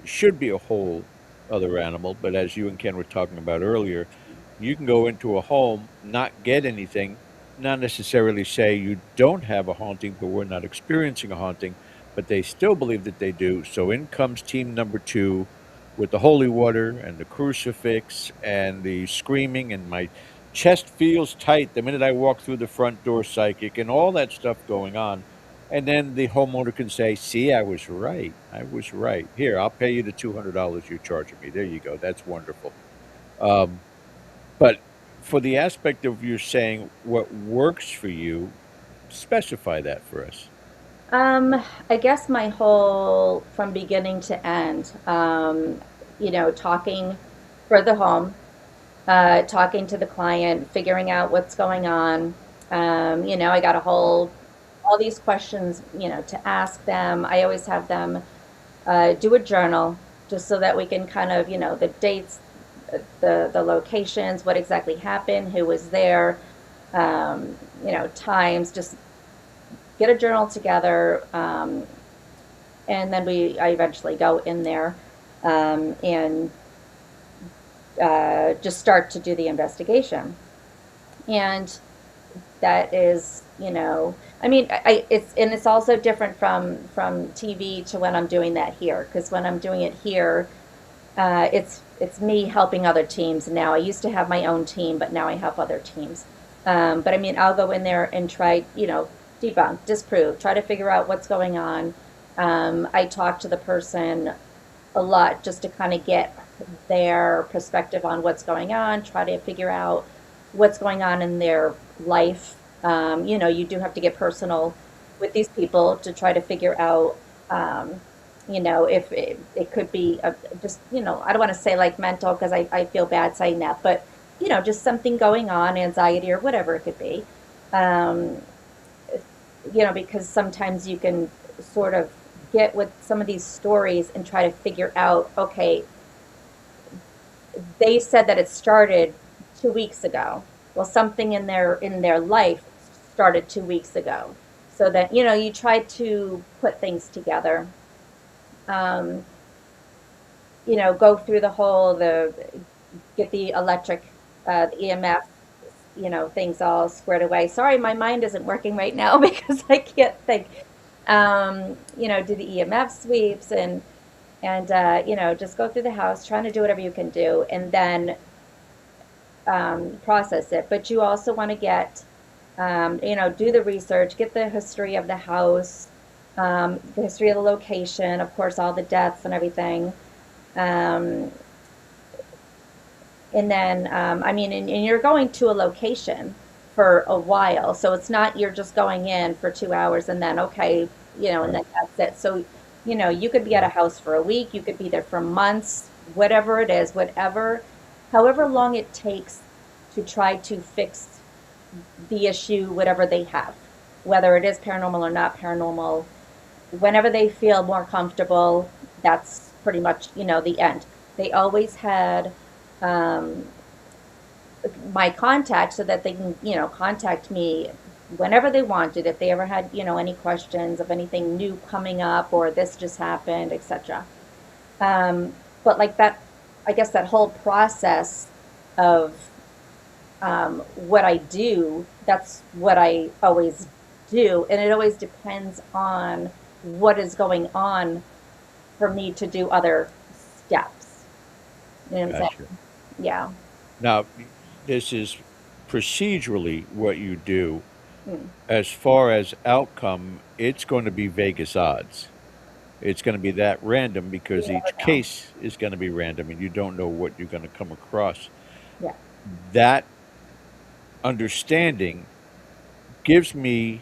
C: should be a whole other animal, but as you and Ken were talking about earlier, you can go into a home, not get anything, not necessarily say you don't have a haunting, but we're not experiencing a haunting, but they still believe that they do. So in comes team number two with the holy water and the crucifix and the screaming, and my chest feels tight the minute I walk through the front door, psychic, and all that stuff going on. And then the homeowner can say, "See, I was right. I was right. Here, I'll pay you the $200 you're charging me. There you go. That's wonderful." Um, but for the aspect of you saying what works for you, specify that for us.
D: I guess my whole from beginning to end, talking for the home, talking to the client, figuring out what's going on. I got a whole all these questions, to ask them. I always have them do a journal just so that we can kind of, the dates, the locations, what exactly happened, who was there, times, just get a journal together, and then I eventually go in there, and just start to do the investigation. And that is, I mean, it's also different from TV to when I'm doing that here, because when I'm doing it here, it's me helping other teams now. I used to have my own team, but now I have other teams. But I mean, I'll go in there and try, debunk, disprove, try to figure out what's going on. I talk to the person a lot just to kind of get their perspective on what's going on, try to figure out what's going on in their life. You do have to get personal with these people to try to figure out, if it could be just, I don't want to say like mental because I feel bad saying that, but, just something going on, anxiety or whatever it could be. Um, because sometimes you can sort of get with some of these stories and try to figure out, okay, they said that it started 2 weeks ago. Well, something in their life started 2 weeks ago. So that, you try to put things together. Um, go through the whole get the electric, the EMF, things all squared away. Sorry, my mind isn't working right now because I can't think. Do the EMF sweeps and just go through the house, trying to do whatever you can do, and then process it. But you also want to get, do the research, get the history of the house, the history of the location, of course, all the deaths and everything. Um, and then, I mean, and you're going to a location for a while. So it's not you're just going in for 2 hours and then, okay, and
C: Right.
D: then that's it. So, you could be at a house for a week, you could be there for months, whatever it is, however long it takes to try to fix the issue, whatever they have, whether it is paranormal or not paranormal, whenever they feel more comfortable, that's pretty much, the end. They always had um, my contact so that they can, contact me whenever they wanted, if they ever had, any questions of anything new coming up or this just happened, etc. But like that, I guess that whole process of what I do, that's what I always do. And it always depends on what is going on for me to do other steps. You know what I'm
C: Gotcha.
D: saying? Yeah.
C: Now, this is procedurally what you do.
D: Mm.
C: As far as outcome, it's going to be Vegas odds. It's going to be that random
D: You
C: because
D: never
C: each
D: know.
C: case is going to be random and you don't know what you're going to come across.
D: Yeah.
C: That understanding gives me,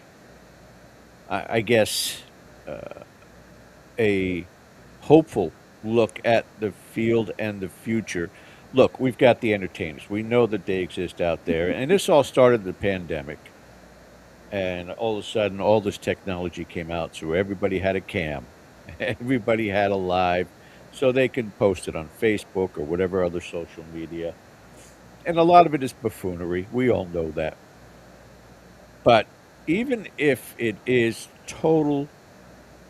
C: I guess, uh, a hopeful look at the field and the future. Look, we've got the entertainers. We know that they exist out there, and this all started the pandemic. And all of a sudden, all this technology came out, so everybody had a cam, everybody had a live, so they can post it on Facebook or whatever other social media. And a lot of it is buffoonery. We all know that. But even if it is total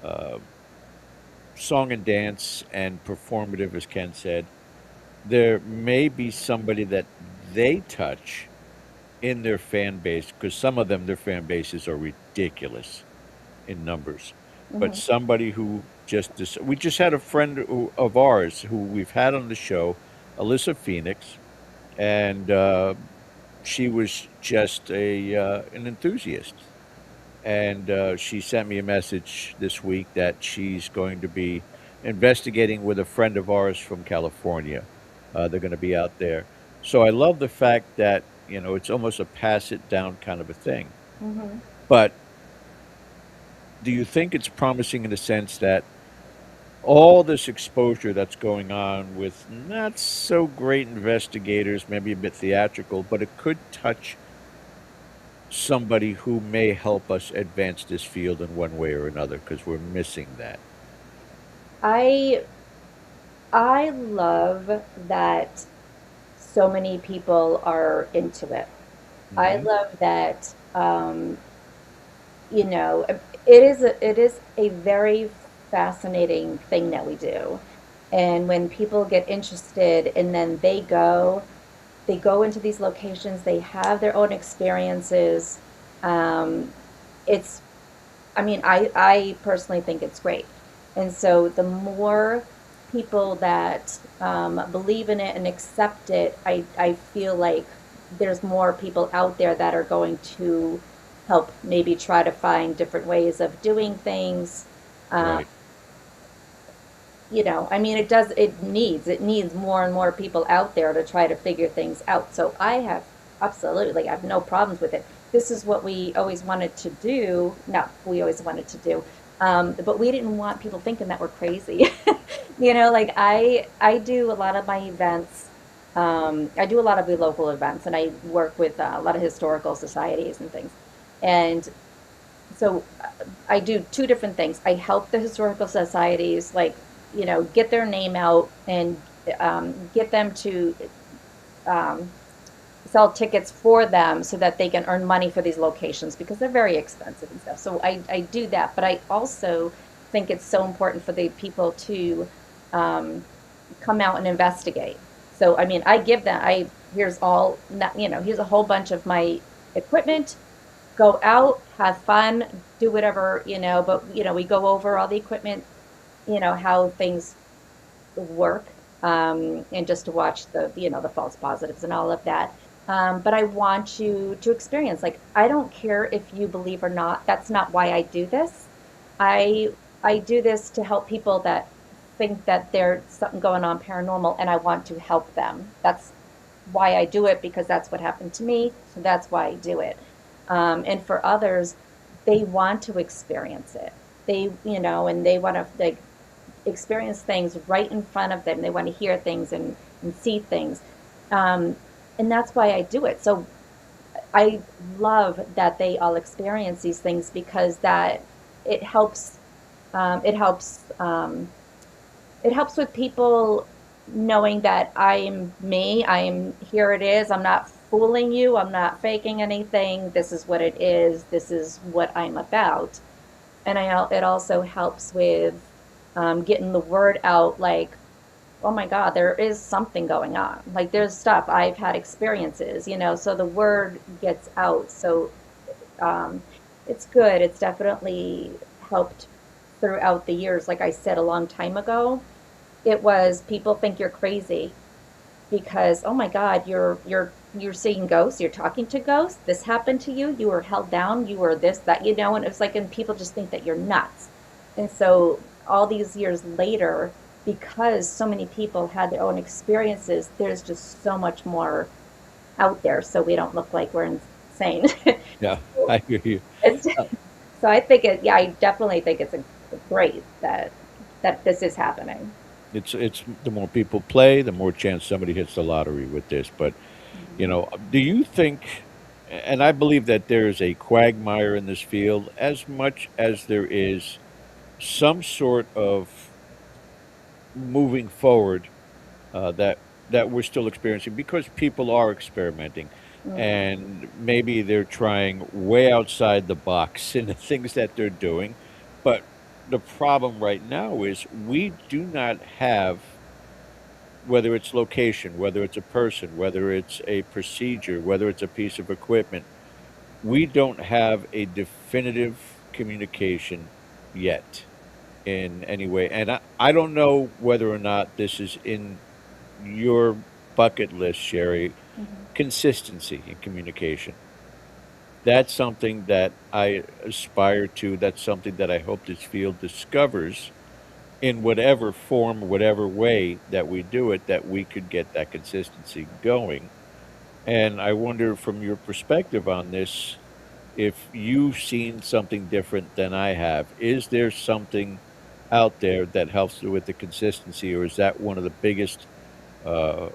C: uh, song and dance and performative, as Ken said, there may be somebody that they touch in their fan base, because some of them, their fan bases are ridiculous in numbers. But
D: Hmm.
C: somebody who we just had a friend of ours who we've had on the show, Alyssa Phoenix, and she was just a an enthusiast. And she sent me a message this week that she's going to be investigating with a friend of ours from California. They're going to be out there. So I love the fact that, it's almost a pass it down kind of a thing.
D: Hmm.
C: But do you think it's promising in the sense that all this exposure that's going on with not so great investigators, maybe a bit theatrical, but it could touch somebody who may help us advance this field in one way or another because we're missing that.
D: I I love that so many people are into it. I
C: Hmm.
D: love that you know, it is a very fascinating thing that we do. And when people get interested and then they go into these locations, they have their own experiences. Um, it's, I mean, I personally think it's great. And so the more people that believe in it and accept it, I feel like there's more people out there that are going to help maybe try to find different ways of doing things. Uh,
C: Right.
D: I mean, it needs more and more people out there to try to figure things out. So I have absolutely, I have no problems with it. This is what we always wanted to do. No, we always wanted to do. But we didn't want people thinking that we're crazy. Like I do a lot of my events. I do a lot of the local events, and I work with a lot of historical societies and things. And so I do two different things. I help the historical societies, like, get their name out and get them to um, sell tickets for them so that they can earn money for these locations because they're very expensive and stuff. So I do that. But I also think it's so important for the people to um, come out and investigate. So, I mean, I give them, here's all, here's a whole bunch of my equipment. Go out, have fun, do whatever, but, we go over all the equipment, how things work, and just to watch the false positives and all of that. But I want you to experience, like, I don't care if you believe or not. That's not why I do this. I I do this to help people that think that there's something going on paranormal, and I want to help them. That's why I do it, because that's what happened to me. So that's why I do it. And for others, they want to experience it. And they want to, like, experience things right in front of them. They want to hear things and see things. Um, and that's why I do it. So I love that they all experience these things, because that it helps. It helps. It helps with people knowing that I'm me. I'm here. It is. I'm not fooling you. I'm not faking anything. This is what it is. This is what I'm about. And it also helps with getting the word out, like, oh my God, there is something going on. Like, there's stuff. I've had experiences, so the word gets out. So um, it's good. It's definitely helped throughout the years. Like I said a long time ago, it was people think you're crazy because, oh my God, you're seeing ghosts, you're talking to ghosts, this happened to you, you were held down, you were this, that, and it was like, and people just think that you're nuts. And so all these years later, because so many people had their own experiences, there's just so much more out there, so we don't look like we're insane.
C: Yeah, I hear you.
D: It's,
C: Uh,
D: so I think yeah, I definitely think it's great that this is happening.
C: It's the more people play, the more chance somebody hits the lottery with this. But
D: Mhm.
C: do you think? And I believe that there is a quagmire in this field as much as there is some sort of moving forward that we're still experiencing because people are experimenting
D: Mm,
C: and maybe they're trying way outside the box in the things that they're doing. But the problem right now is we do not have, whether it's location, whether it's a person, whether it's a procedure, whether it's a piece of equipment, we don't have a definitive communication yet in any way. And I don't know whether or not this is in your bucket list, Sherry,
D: mhm.
C: consistency in communication. That's something that I aspire to. That's something that I hope this field discovers in whatever form, whatever way that we do it, that we could get that consistency going. And I wonder, from your perspective on this, if you've seen something different than I have. Is there something out there that helps with the consistency, or is that one of the biggest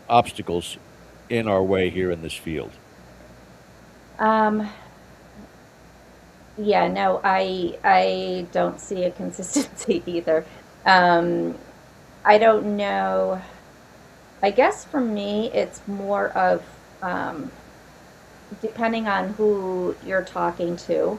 C: obstacles in our way here in this field?
D: Um, yeah, no, I don't see a consistency either. Um, I don't know. I guess for me, it's more of um, depending on who you're talking to,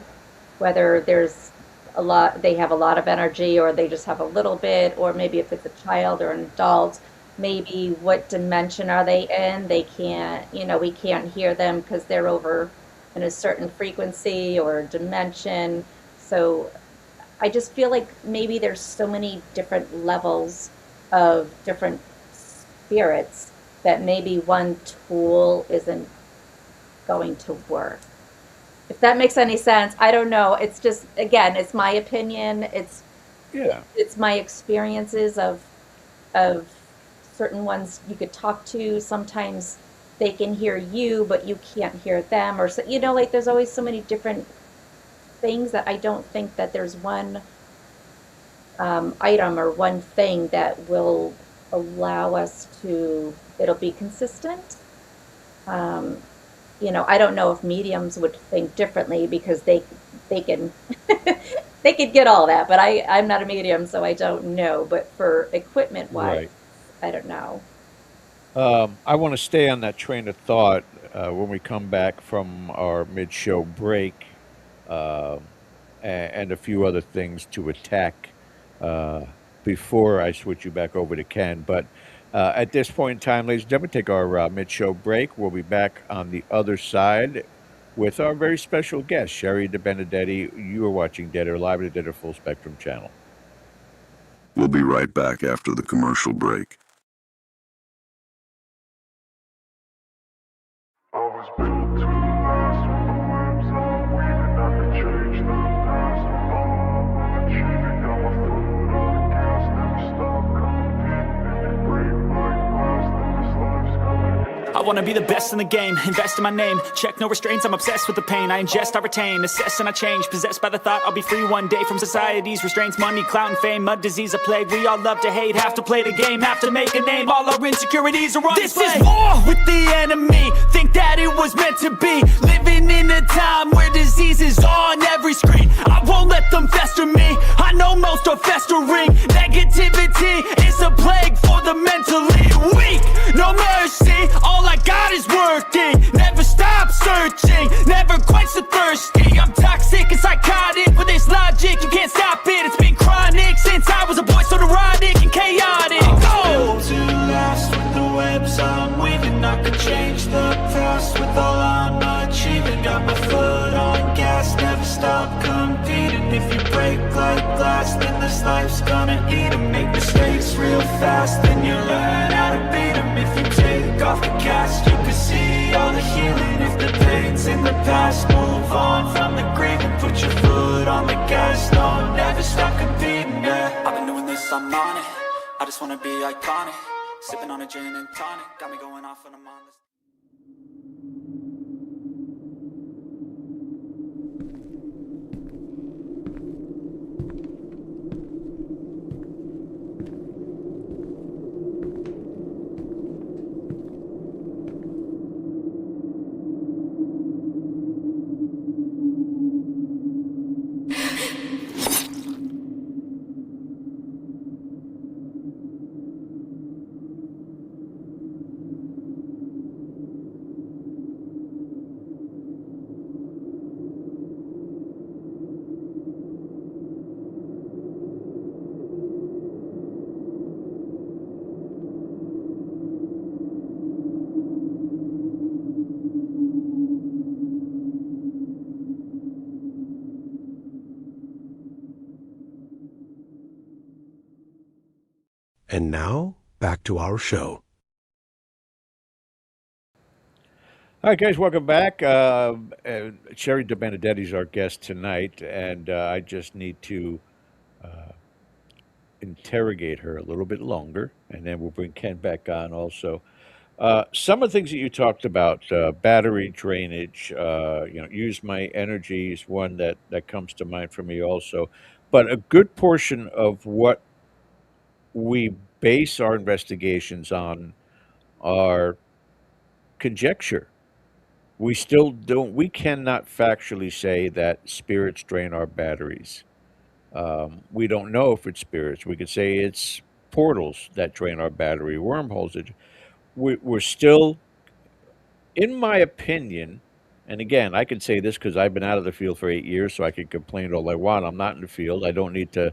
D: whether there's a lot, they have a lot of energy, or they just have a little bit, or maybe if it's a child or an adult, maybe what dimension are they in? They can't, we can't hear them because they're over in a certain frequency or dimension. So I just feel like maybe there's so many different levels of different spirits that maybe one tool isn't going to work. If that makes any sense, I don't know. It's just, again, it's my opinion.
C: Yeah,
D: It's my experiences of certain ones you could talk to. Sometimes they can hear you, but you can't hear them, or so, like there's always so many different things that I don't think that there's one item or one thing that will allow us to. It'll be consistent. Um, I don't know if mediums would think differently because they can they could get all that, but I'm not a medium, so I don't know. But for equipment wise,
C: right.
D: I don't know.
C: I want to stay on that train of thought when we come back from our mid-show break, um, and a few other things to attack uh, before I switch you back over to Ken. But at this point in time, ladies and gentlemen, take our mid-show break. We'll be back on the other side with our very special guest, Shari DiBenedetti. You are watching Dead or Alive, the Dead or Full Spectrum channel.
E: We'll be right back after the commercial break.
F: I was built to last with the webs I'm weaving. I could change the past with all I'm achieving. Got my foot on the gas, never stop competing. If you break my glass, then this life's gonna end.
G: I wanna be the best in the game, invest in my name. Check no restraints, I'm obsessed with the pain. I ingest, I retain, assess and I change. Possessed by the thought I'll be free one day from society's restraints. Money, clout and fame, mud, disease, a plague. We all love to hate, have to play the game, have to make a name. All our insecurities are on display. This is war with the enemy, think that it was meant to be. Living in a time where disease is on every screen. I won't let them fester me, I know most are festering. Negativity is a plague for the mentally weak. No mercy, all I got is working. Never stop searching, never quench the thirsty. I'm toxic and psychotic, with this logic you can't stop it. It's been chronic since I was a boy, so neurotic and chaotic. Go!
B: To last with the webs I'm weaving. I could change the past with all I'm achieving. Got my foot on gas, never stop competing. If you break like glass, then this life's gonna eat 'em. Make mistakes real fast, then you learn how to beat 'em. If you take off the cast, you can see all the healing. If the pain's in the past, move on from the grieving. Put your foot on the gas, no, never stop competing, yeah. I've been doing this, I'm on it. I just wanna be iconic. Sipping on a gin and tonic, got me going off when I'm on this.
H: And now, back to our show.
C: All right, guys, welcome back. Shari DiBenedetti is our guest tonight, and I just need to interrogate her a little bit longer, and then we'll bring Ken back on also. Some of the things that you talked about, battery drainage, use my energy is one that comes to mind for me also. But a good portion of what we base our investigations on are conjecture. We cannot factually say that spirits drain our batteries. We don't know if it's spirits. We could say it's portals that drain our battery, wormholes. We're still, in my opinion, and again, I can say this because I've been out of the field for 8 years, so I can complain all I want. I'm not in the field. I don't need to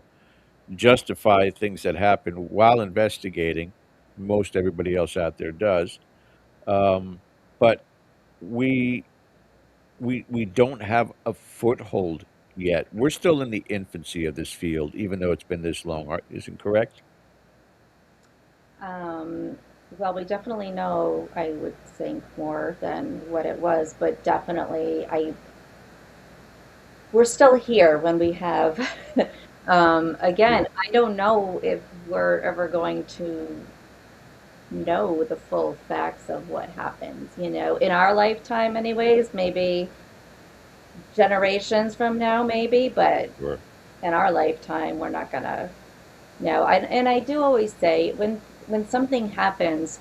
C: justify things that happen while investigating. Most everybody else out there does. Um, but we we don't have a foothold yet. We're still in the infancy of this field, even though it's been this long. Isn't correct?
D: Um, well, we definitely know, I would think, more than what it was, but definitely we're still here when we have, again, I don't know if we're ever going to know the full facts of what happens, in our lifetime anyways, maybe generations from now, maybe, but
C: Sure.
D: in our lifetime, we're not gonna know. And I do always say when something happens,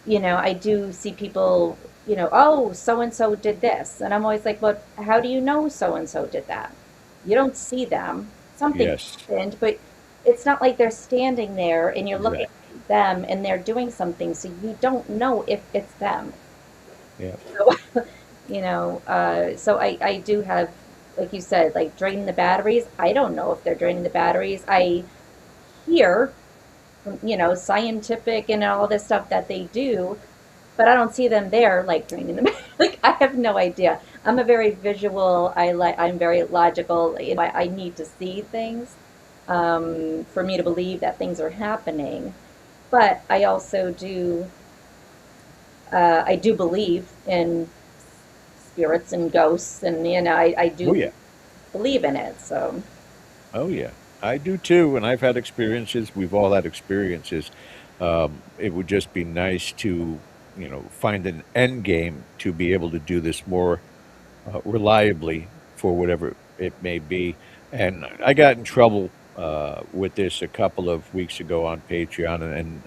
D: I do see people, oh, so and so did this. And I'm always like, but how do you know so and so did that? You don't see them. Something
C: Yes.
D: happened, but it's not like they're standing there and you're looking
C: Exactly.
D: at them and they're doing something, so you don't know if it's them.
C: Yeah.
D: So, so I do have, like you said, like draining the batteries. I don't know if they're draining the batteries. I hear scientific and all this stuff that they do, but I don't see them there like draining them. Like I have no idea. I'm a very visual. I'm very logical. I need to see things for me to believe that things are happening. But I also do. I do believe in spirits and ghosts, and I
C: Oh
D: do
C: yeah.
D: believe in it. So.
C: Oh yeah. I do too, and I've had experiences. We've all had experiences. It would just be nice to, find an end game to be able to do this more reliably for whatever it may be. And I got in trouble with this a couple of weeks ago on Patreon, and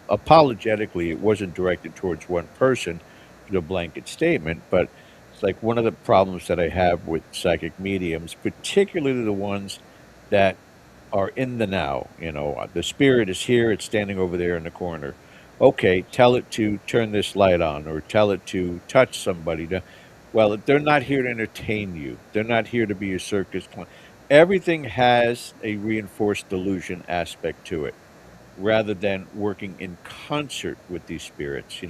C: apologetically, it wasn't directed towards one person, the blanket statement, but it's like one of the problems that I have with psychic mediums, particularly the ones that are in the now. The spirit is here, it's standing over there in the corner. Okay, tell it to turn this light on, or tell it to touch somebody. Well, they're not here to entertain you. They're not here to be a circus clown. Everything has a reinforced delusion aspect to it, rather than working in concert with these spirits.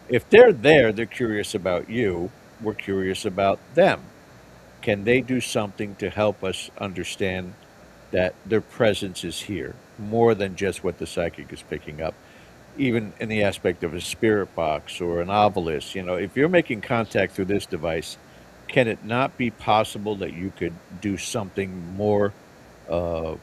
C: If they're there, they're curious about you. We're curious about them. Can they do something to help us understand that their presence is here more than just what the psychic is picking up? Even in the aspect of a spirit box or an obelisk, if you're making contact through this device, can it not be possible that you could do something more uh,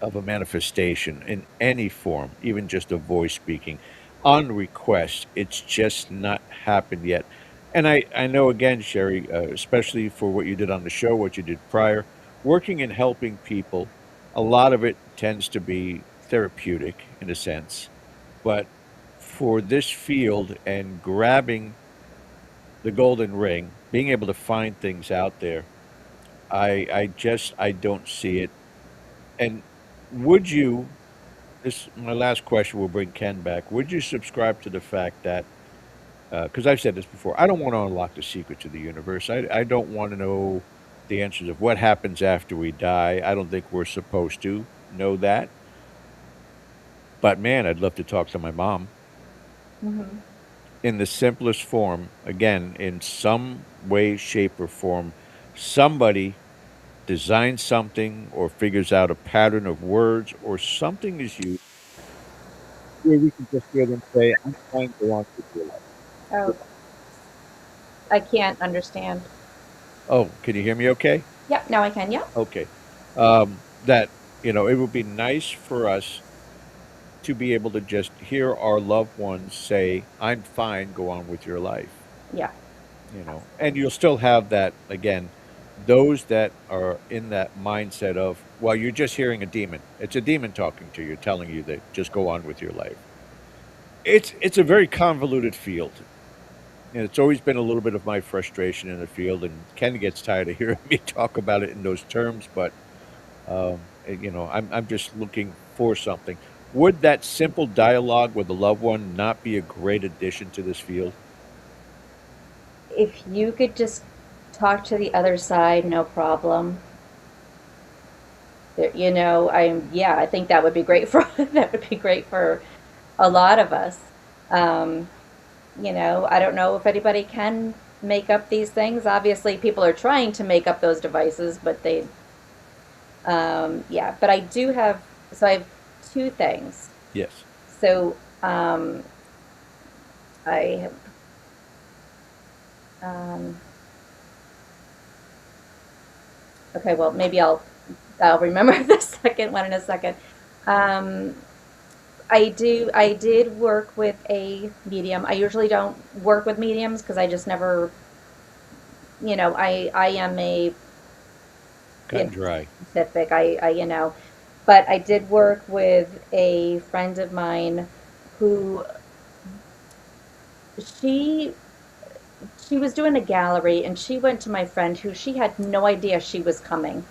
C: of a manifestation in any form, even just a voice speaking on request? It's just not happened yet. And I know, again, Sherry, especially for what you did on the show, what you did prior, working and helping people, a lot of it tends to be therapeutic in a sense. But for this field and grabbing the golden ring, being able to find things out there, I don't see it. And would you, this my last question will bring Ken back. Would you subscribe to the fact that, because I've said this before, I don't want to unlock the secrets of the universe. I don't want to know the answers of what happens after we die. I don't think we're supposed to know that. But man, I'd love to talk to my mom
D: Mhm.
C: in the simplest form, again, in some way, shape, or form. Somebody designs something or figures out a pattern of words or something is used where we can just hear them say, "I'm fine, go on with your life."
D: Oh, I can't understand.
C: Oh, can you hear me okay?
D: Yep, now I can. Yep.
C: Okay. That, it would be nice for us to be able to just hear our loved ones say, "I'm fine, go on with your life."
D: Yeah.
C: And you'll still have that again, those that are in that mindset of, well, you're just hearing a demon. It's a demon talking to you, telling you that just go on with your life. It's a very convoluted field. And it's always been a little bit of my frustration in the field, and Ken gets tired of hearing me talk about it in those terms, but I'm just looking for something. Would that simple dialogue with a loved one not be a great addition to this field?
D: If you could just talk to the other side, no problem. Yeah, I think that would be great for that would be great for a lot of us. Um, I don't know if anybody can make up these things. Obviously, people are trying to make up those devices, but yeah. But I have two things.
C: Yes.
D: So, I have, um, okay, well, maybe I'll remember the second one in a second. Um, I did work with a medium. I usually don't work with mediums because I just never, I am a,
C: Cut and dry.
D: scientific. But I did work with a friend of mine who she she was doing a gallery and she went to my friend who she had no idea she was coming.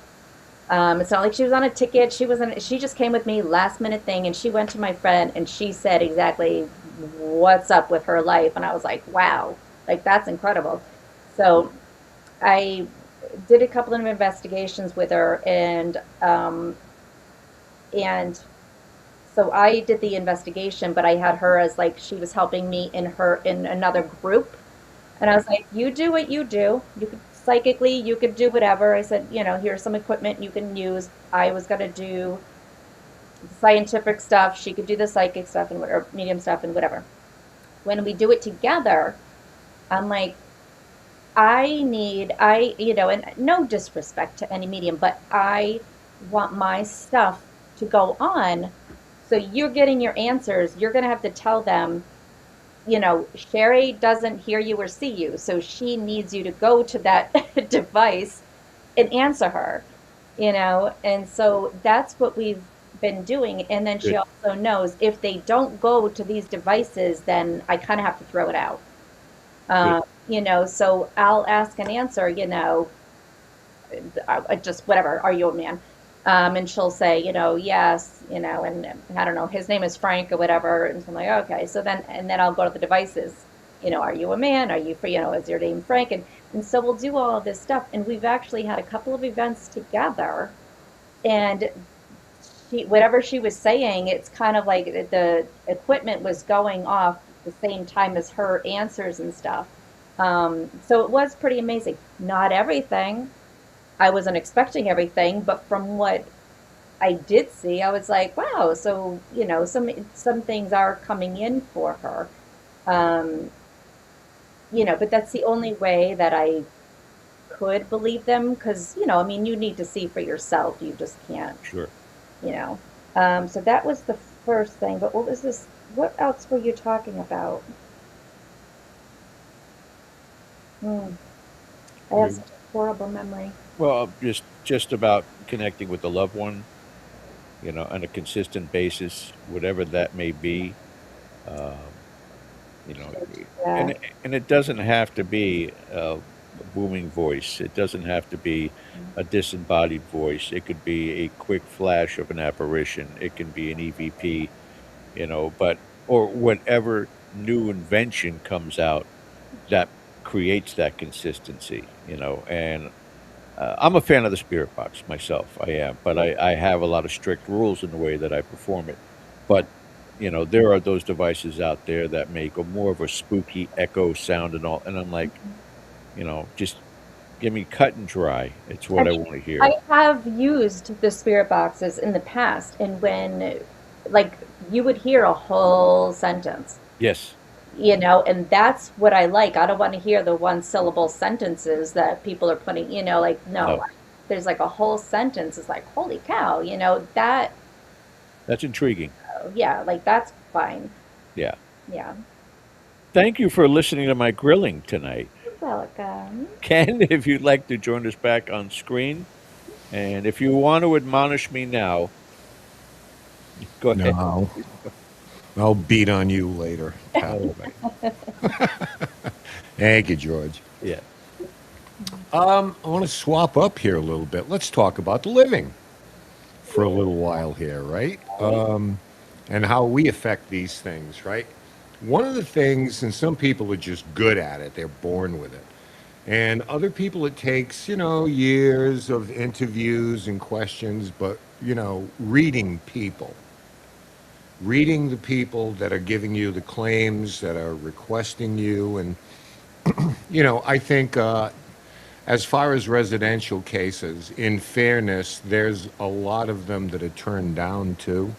D: It's not like she was on a ticket. She just came with me last minute thing and she went to my friend and she said exactly what's up with her life. And I was like, wow, like that's incredible. So I did a couple of investigations with her and so I did the investigation, but I had her as like she was helping me in another group. And I was like, you do what you do. You could psychically, you could do whatever. I said, here's some equipment you can use. I was going to do scientific stuff. She could do the psychic stuff or medium stuff and whatever. When we do it together, I'm like, and no disrespect to any medium, but I want my stuff to go on. So you're getting your answers. You're going to have to tell them, Sherry doesn't hear you or see you, so she needs you to go to that device and answer her, and so that's what we've been doing. And then she
C: Good.
D: also knows if they don't go to these devices, then I kind of have to throw it out.
C: Good.
D: So I'll ask and answer, I just whatever, are you a man? And she'll say, yes, and I don't know, his name is Frank or whatever. And so I'm like, okay. And then I'll go to the devices, are you a man? Are you for, is your name Frank? And so we'll do all of this stuff. And we've actually had a couple of events together. And whatever she was saying, it's kind of like the equipment was going off the same time as her answers and stuff. So it was pretty amazing. Not everything. I wasn't expecting everything, but from what I did see, I was like, wow. So, some things are coming in for her. Um, but that's the only way that I could believe them because, I mean, you need to see for yourself. You just can't,
C: Sure.
D: you know. So that was the first thing. But what was this? What else were you talking about? Hmm. I have
C: You-
D: such a horrible memory.
C: Well, just about connecting with the loved one, on a consistent basis, whatever that may be. Um, you know,
D: Yeah.
C: and it doesn't have to be a booming voice. It doesn't have to be a disembodied voice. It could be a quick flash of an apparition. It can be an EVP, but or whatever new invention comes out that creates that consistency, and I'm a fan of the spirit box myself. I am, but I have a lot of strict rules in the way that I perform it. But there are those devices out there that make a more of a spooky echo sound and all, and I'm like, just Give me cut and dry. It's
D: I
C: what I
D: mean,
C: want to hear.
D: I have used the spirit boxes in the past, and when, like, you would hear a whole sentence,
C: Yes.
D: and that's what I like. I don't want to hear the one syllable sentences that people are putting, like, no,
C: No,
D: there's like a whole sentence. It's like, holy cow, that,
C: that's intriguing.
D: yeah, like that's fine.
C: Yeah.
D: Yeah.
C: Thank you for listening to my grilling tonight.
D: You're welcome.
C: Ken, if you'd like to join us back on screen, and if you want to admonish me now, go ahead.
A: No, I'll beat on you later, pal.
C: All right.
A: Thank you, George.
C: Yeah.
A: I want to swap up here a little bit. Let's talk about the living for a little while here, right? And how we affect these things, right? One of the things, and some people are just good at it, they're born with it. And other people, it takes, years of interviews and questions, but, reading the people that are giving you the claims, that are requesting you. And, I think as far as residential cases, in fairness, there's a lot of them that are turned down too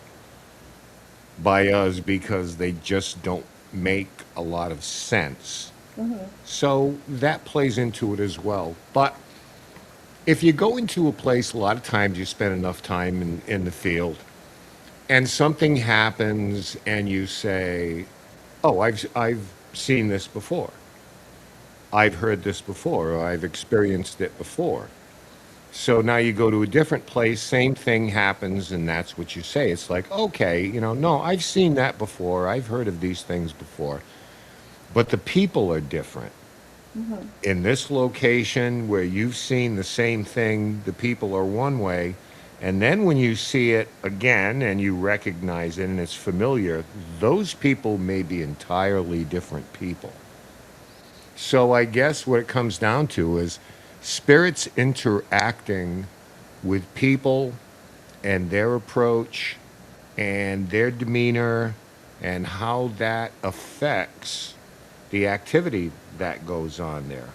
A: by us because they just don't make a lot of sense. So that plays into it as well. But if you go into a place, a lot of times you spend enough time in the field and something happens and you say, oh, I've seen this before. I've heard this before, or I've experienced it before. So now you go to a different place, same thing happens, and that's what you say. It's like, okay, no, I've seen that before. I've heard of these things before. But the people are different. In this location where you've seen the same thing, the people are one way. And then when you see it again and you recognize it and it's familiar, those people may be entirely different people. So I guess what it comes down to is spirits interacting with people and their approach and their demeanor and how that affects the activity that goes on there.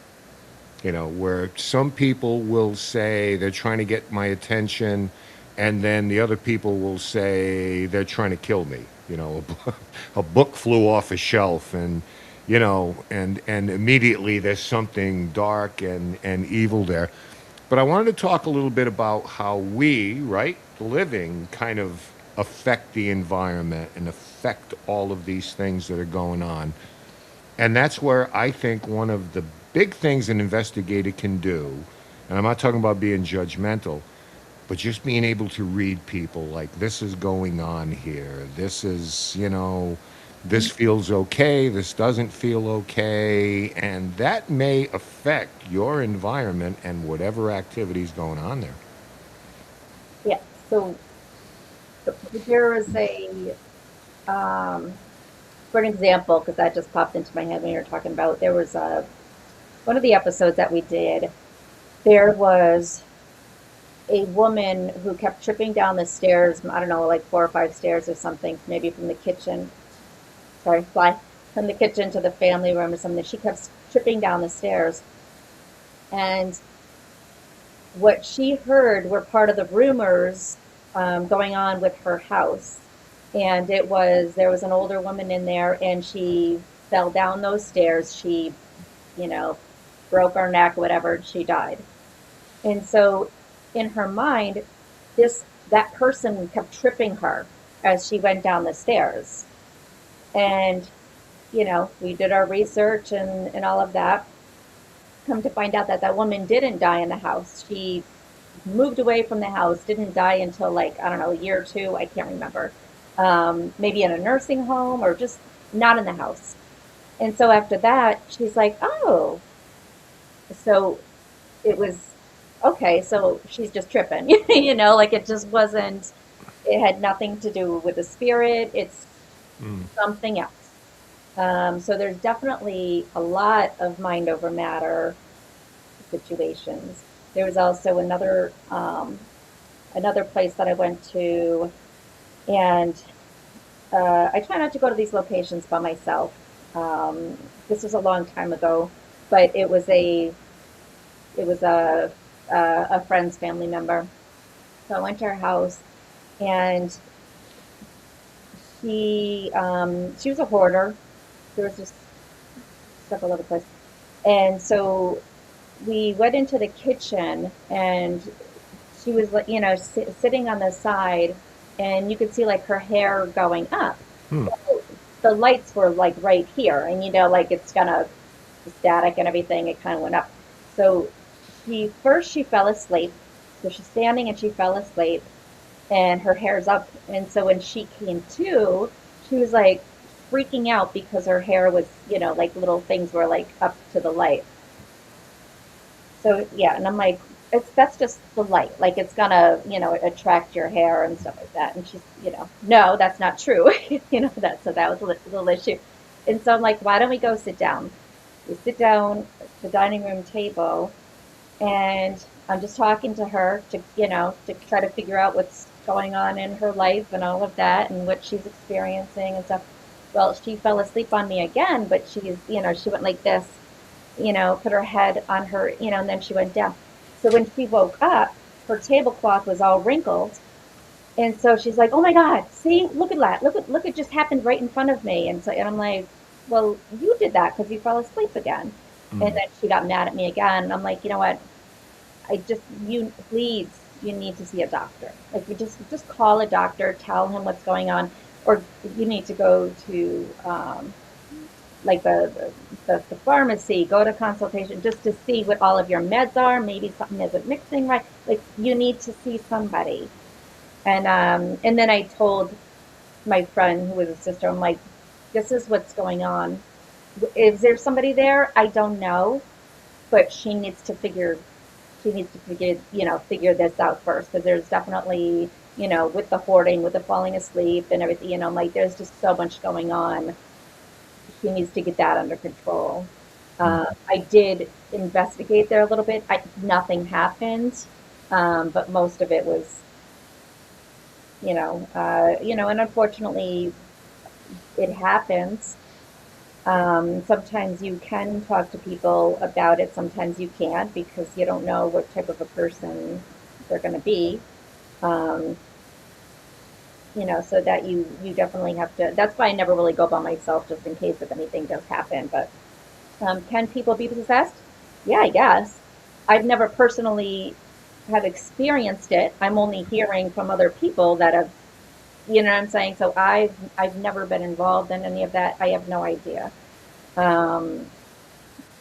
A: Where some people will say they're trying to get my attention, and then the other people will say they're trying to kill me. A book flew off a shelf, and and immediately there's something dark and evil there. But I wanted to talk a little bit about how we, right, the living, kind of affect the environment and affect all of these things that are going on. And that's where I think one of the big things an investigator can do, and I'm not talking about being judgmental, but just being able to read people like, this is going on here. This is, this feels okay. This doesn't feel okay. And that may affect your environment and whatever activity's going on there.
D: Yeah. So there was for an example, because that just popped into my head when you were talking about, there was one of the episodes that we did, there was a woman who kept tripping down the stairs, I don't know, like 4 or 5 stairs or something, maybe from the kitchen, from the kitchen to the family room or something. She kept tripping down the stairs. And what she heard were part of the rumors going on with her house. And there was an older woman in there, and she fell down those stairs. She, broke her neck, whatever, and she died. And so in her mind, that person kept tripping her as she went down the stairs. And, we did our research and all of that. Come to find out that woman didn't die in the house. She moved away from the house, didn't die until, like, I don't know, a year or two, I can't remember. Maybe in a nursing home or just not in the house. And so after that, she's like, oh, so it was okay. So she's just tripping, like it just wasn't, it had nothing to do with the spirit. It's something else. So there's definitely a lot of mind over matter situations. There was also another place that I went to. And I try not to go to these locations by myself. This was a long time ago, but it was it was a friend's family member. So I went to her house, and she was a hoarder. There was just stuff all over the place. And so we went into the kitchen, and she was like, sitting on the side, and you could see like her hair going up.
A: Hmm.
D: The lights were like right here, and like it's gonna static and everything. It kind of went up. So she fell asleep. So she's standing and she fell asleep, and her hair's up. And so when she came to, she was like freaking out because her hair was, like little things were like up to the light. So yeah, and I'm like, that's just the light. Like it's gonna, attract your hair and stuff like that. And she's, no, that's not true. That was a little issue. And so I'm like, why don't we go sit down? We sit down at the dining room table, and I'm just talking to her to try to figure out what's going on in her life and all of that and what she's experiencing and stuff. Well, she fell asleep on me again, but she went like this, put her head on her, and then she went down. So when she woke up, her tablecloth was all wrinkled. And so she's like, "Oh my God, see, look at that. Look, it just happened right in front of me." And I'm like, "Well, you did that because you fell asleep again." And then she got mad at me again. And I'm like, "You know what? Please, you need to see a doctor. Like you just call a doctor, tell him what's going on, or you need to go to like the pharmacy, go to consultation just to see what all of your meds are. Maybe something isn't mixing right. Like you need to see somebody." And then I told my friend who was a sister, I'm like, "This is what's going on. Is there somebody there? I don't know, but she needs to figure this out first, because there's definitely, with the hoarding, with the falling asleep and everything, like there's just so much going on. She needs to get that under control." I did investigate there a little bit. Nothing happened, but most of it was, and unfortunately, it happens. Sometimes you can talk to people about it. Sometimes you can't, because you don't know what type of a person they're going to be. Um, so that you definitely have to. That's why I never really go by myself, just in case if anything does happen. But can people be possessed? Yeah, I guess. I've never personally have experienced it. I'm only hearing from other people that have, what I'm saying? So I've never been involved in any of that. I have no idea. Um,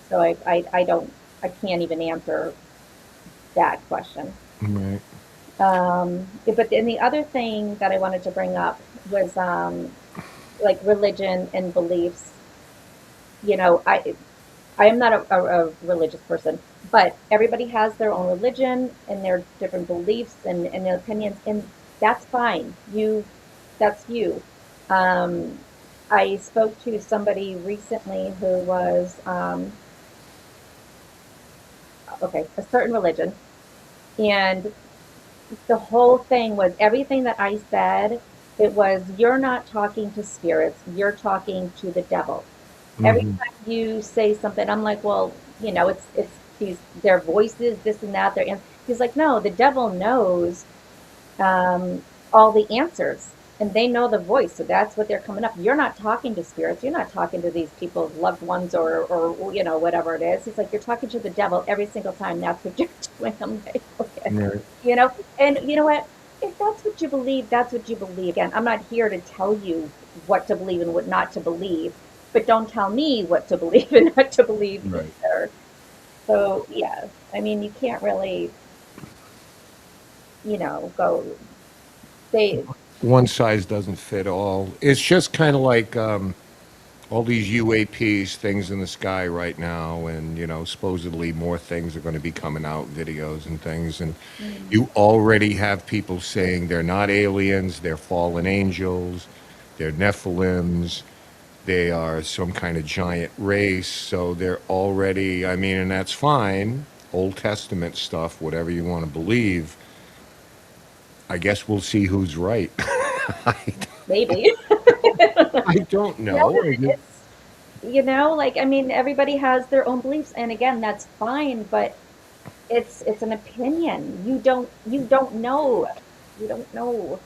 D: so I can't even answer that question.
A: Right.
D: But then the other thing that I wanted to bring up was like religion and beliefs. I am not a religious person, but everybody has their own religion and their different beliefs and their opinions, and that's fine. That's you. Um, I spoke to somebody recently who was, okay, a certain religion, and the whole thing was everything that I said. It was, you're not talking to spirits, you're talking to the devil. Every
A: Hmm.
D: time you say something, I'm like, well, it's their voices, this and that. He's like, no, the devil knows all the answers, and they know the voice, so that's what they're coming up. You're not talking to spirits. You're not talking to these people's loved ones, or whatever it is. He's like, you're talking to the devil every single time. That's what you're doing. I'm like, okay,
A: Right.
D: and you know what? If that's what you believe, that's what you believe. Again, I'm not here to tell you what to believe and what not to believe, but don't tell me what to believe and not to believe
A: Right.
D: either. So yeah, I mean, you can't really, go. They
A: One size doesn't fit all. It's just kind of like all these UAPs, things in the sky right now, and supposedly more things are going to be coming out, videos and things, and
D: Mm.
A: you already have people saying they're not aliens, they're fallen angels, they're Nephilims, they are some kind of giant race, so they're already, I mean, and that's fine, Old Testament stuff, whatever you want to believe. I guess we'll see who's right. I,
D: Maybe.
A: I don't
D: No,
A: know.
D: like, I mean, everybody has their own beliefs, and again, that's fine, but it's an opinion. You don't know. You don't know.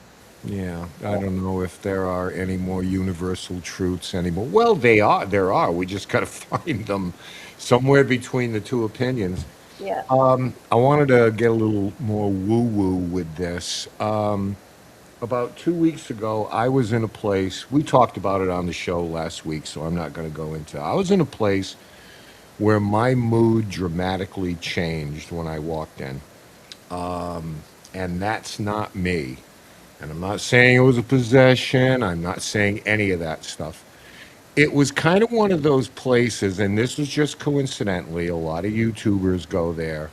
A: Yeah, I don't know if there are any more universal truths anymore. Well, they are. There are. We just got to find them somewhere between the two opinions.
D: Yeah.
A: I wanted to get a little more woo-woo with this. About 2 weeks ago, I was in a place. We talked about it on the show last week, so I'm not going to go into. I was in a place where my mood dramatically changed when I walked in, and that's not me. And I'm not saying it was a possession. I'm not saying any of that stuff. It was kind of one of those places, and this was just coincidentally, a lot of YouTubers go there,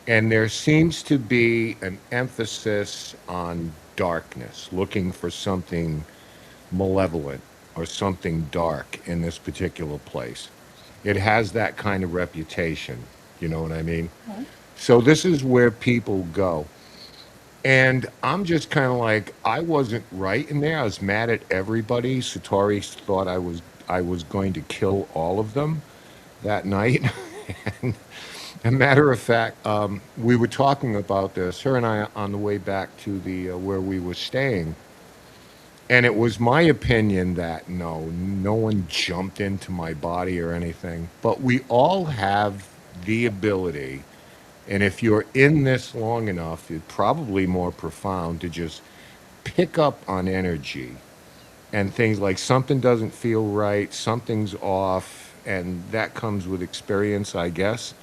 A: and there seems to be an emphasis on darkness, looking for something malevolent or something dark in this particular place. It has that kind of reputation. You know what I mean?
D: Okay.
A: So this is where people go. And I'm just kind of like, I wasn't right in there. I was mad at everybody. Satori thought I was going to kill all of them that night. And a matter of fact, we were talking about this, her and I, on the way back to the where we were staying. And it was my opinion that no one jumped into my body or anything. But we all have the ability, and if you're in this long enough, it's probably more profound to just pick up on energy and things like something doesn't feel right, something's off, and that comes with experience, I guess.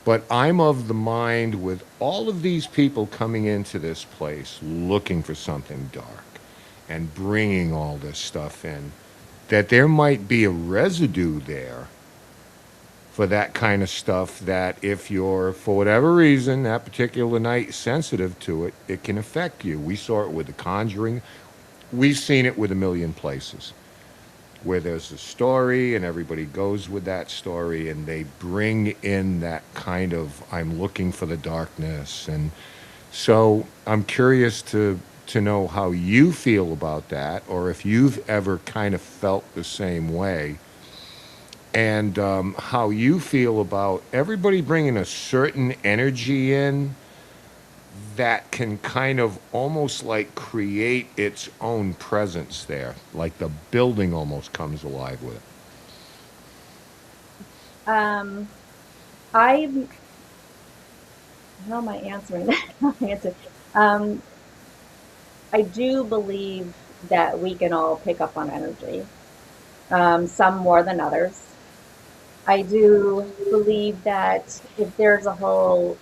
A: But I'm of the mind with all of these people coming into this place looking for something dark and bringing all this stuff in, that there might be a residue there for that kind of stuff that if you're, for whatever reason, that particular night sensitive to it, it can affect you. We saw it with The Conjuring. We've seen it with a million places where there's a story and everybody goes with that story and they bring in that kind of, I'm looking for the darkness. And so I'm curious to know how you feel about that, or if you've ever kind of felt the same way, and how you feel about everybody bringing a certain energy in that can kind of almost like create its own presence there, like the building almost comes alive with it.
D: Um, I how am I answering that? How am I answer? Um, I do believe that we can all pick up on energy, some more than others. I do believe that if there's a whole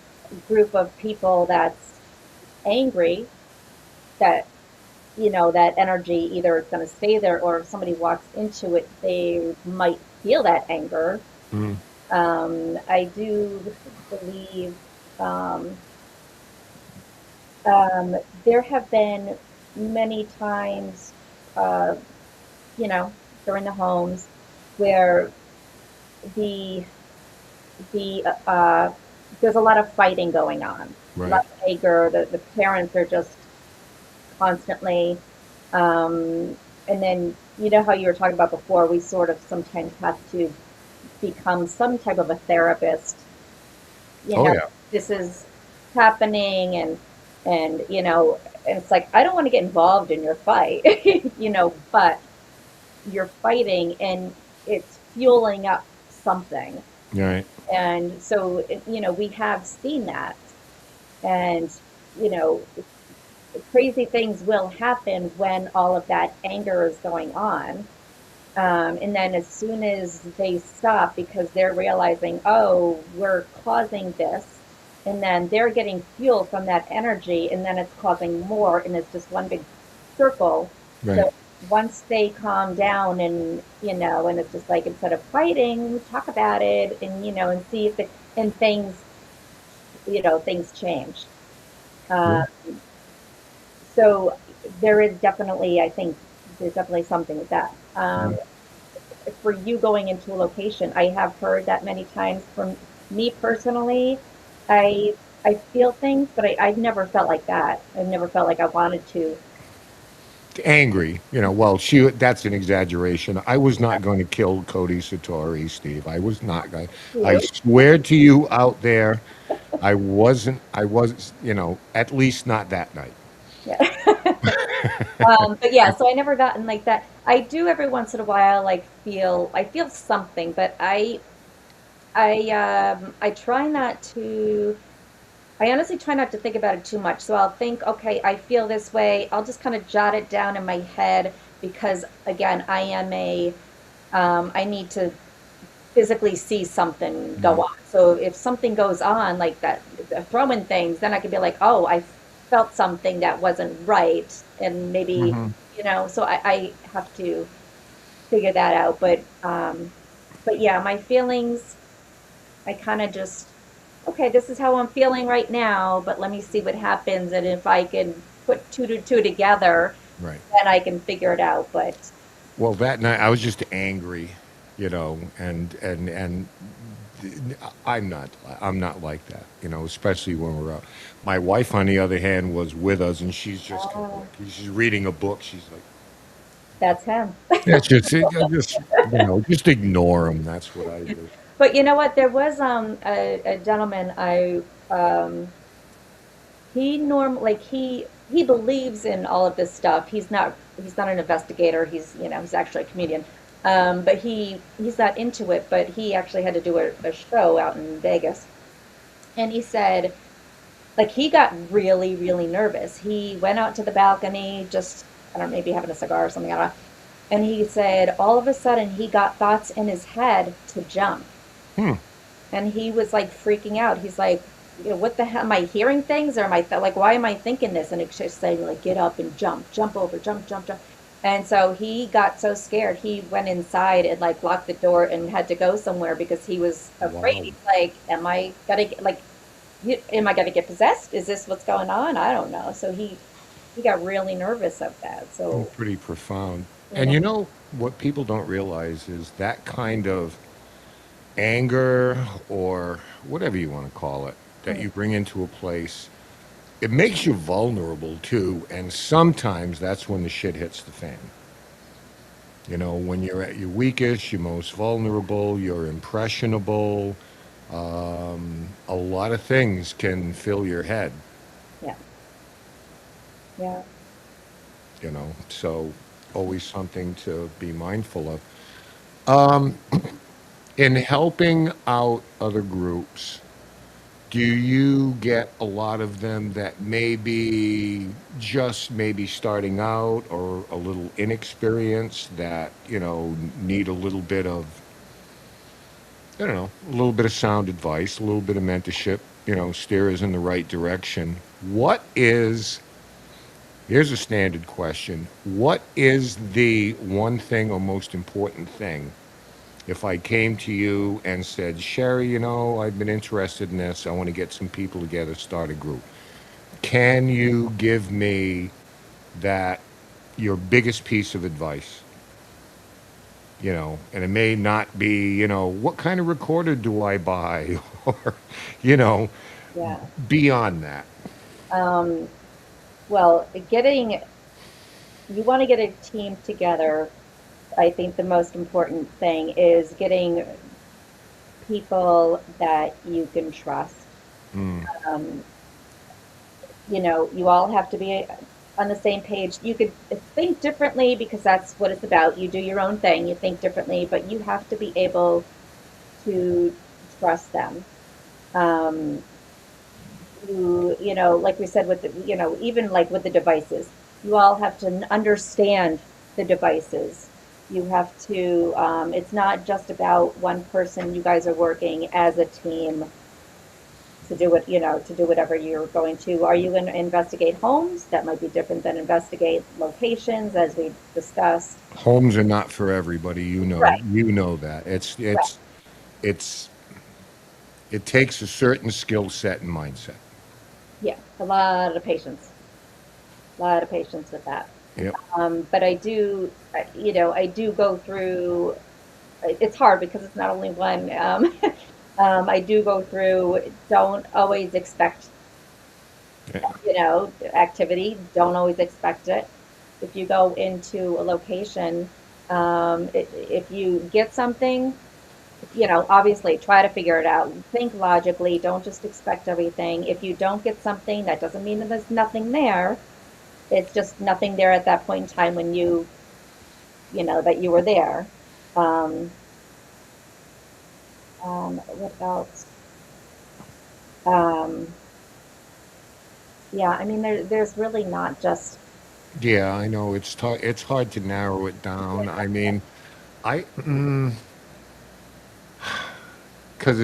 D: group of people that's angry, that that energy either it's going to stay there, or if somebody walks into it, they might feel that anger.
A: Mm.
D: I do believe um, there have been many times, uh, you know, during the homes where the there's a lot of fighting going on, a
A: Right.
D: lot of anger. The parents are just constantly, and then how you were talking about before. We sort of sometimes have to become some type of a therapist. You
A: Oh
D: know,
A: yeah.
D: this is happening, and and it's like I don't want to get involved in your fight, but you're fighting and it's fueling up something.
A: Right.
D: And so, we have seen that. And, you know, crazy things will happen when all of that anger is going on. And then as soon as they stop because they're realizing, oh, we're causing this, and then they're getting fuel from that energy, and then it's causing more, and it's just one big circle.
A: Right.
D: So once they calm down and, and it's just like instead of fighting, talk about it and, and see if and things change.
A: Yeah.
D: Uh, so there is definitely, I think, there's definitely something with that.
A: Yeah.
D: For you going into a location, I have heard that many times from me personally. I feel things, but I've never felt like that. I've never felt like I wanted to.
A: Angry, well, that's an exaggeration. I was not going to kill Cody Satori, Steve. I was not going. I
D: You.
A: swear to you out there, I was, at least not that night.
D: Yeah. But yeah, so I never gotten like that. I do every once in a while, like I feel something, but I try not to. I honestly try not to think about it too much. So I'll think, okay, I feel this way. I'll just kind of jot it down in my head because, again, I need to physically see something go
A: Mm.
D: on. So if something goes on like that, throwing things, then I could be like, oh, I felt something that wasn't right, and maybe,
A: Hmm.
D: so I have to figure that out. But yeah, my feelings, I kind of just, okay, this is how I'm feeling right now, but let me see what happens, and if I can put two to two together,
A: Right.
D: then I can figure it out. But
A: Well, that night I was just angry, and I'm not I'm not like that, especially when we're out. My wife, on the other hand, was with us, and she's just kind of
D: uh,
A: like she's reading a book. She's like,
D: that's him.
A: yeah, just ignore him. That's what I do.
D: But you know what? There was a gentleman he believes in all of this stuff. He's not an investigator. He's actually a comedian. But he's not into it. But he actually had to do a show out in Vegas, and he said like he got really really nervous. He went out to the balcony, just I don't know, maybe having a cigar or something. I don't know. And he said all of a sudden he got thoughts in his head to jump.
A: Hmm.
D: And he was like freaking out. He's like, what the hell? Am I hearing things, or am I like, why am I thinking this? And it's just saying like, get up and jump over, jump, jump, jump. And so he got so scared, he went inside and like locked the door and had to go somewhere because he was afraid.
A: Wow.
D: He's like, am I gonna get possessed? Is this what's going on? I don't know. So he got really nervous of that. So
A: Pretty profound.
D: you
A: And
D: know,
A: what people don't realize is that kind of anger, or whatever you want to call it, that
D: mm,
A: you bring into a place, it makes you vulnerable too. And sometimes that's when the shit hits the fan. When you're at your weakest, you're most vulnerable, you're impressionable. A lot of things can fill your head,
D: yeah, yeah.
A: so always something to be mindful of. Um, in helping out other groups, do you get a lot of them that maybe starting out or a little inexperienced that, need a little bit of, I don't know, a little bit of sound advice, a little bit of mentorship, steer us in the right direction? Here's a standard question. What is the one thing or most important thing if I came to you and said, Sherry, I've been interested in this. I want to get some people together, start a group. Can you give me that, your biggest piece of advice? And it may not be, what kind of recorder do I buy? Or, you know,
D: Yeah.
A: beyond that.
D: Um, well, you want to get a team together. I think the most important thing is getting people that you can trust.
A: Mm,
D: Um, you all have to be on the same page. You could think differently because that's what it's about. You do your own thing, you think differently, but you have to be able to trust them. Um, like we said with even like with the devices, you all have to understand the devices. You have to, it's not just about one person. You guys are working as a team to do it, to do whatever you're going to. Are you going to investigate homes? That might be different than investigate locations, as we discussed.
A: homes are not for everybody.
D: Right,
A: That
D: right.
A: it's, it takes a certain skill set and mindset.
D: Yeah, a lot of patience with that.
A: Yep.
D: But I do go through, it's hard because it's not only one. I do go through, don't always expect,
A: Yeah.
D: activity. Don't always expect it. If you go into a location, if you get something, Obviously try to figure it out. Think logically. Don't just expect everything. If you don't get something, that doesn't mean that there's nothing there. It's just nothing there at that point in time when that you were there. Um, what else? Um, yeah, I mean, there's really not just,
A: Yeah, I know it's hard to narrow it down. I mean, I because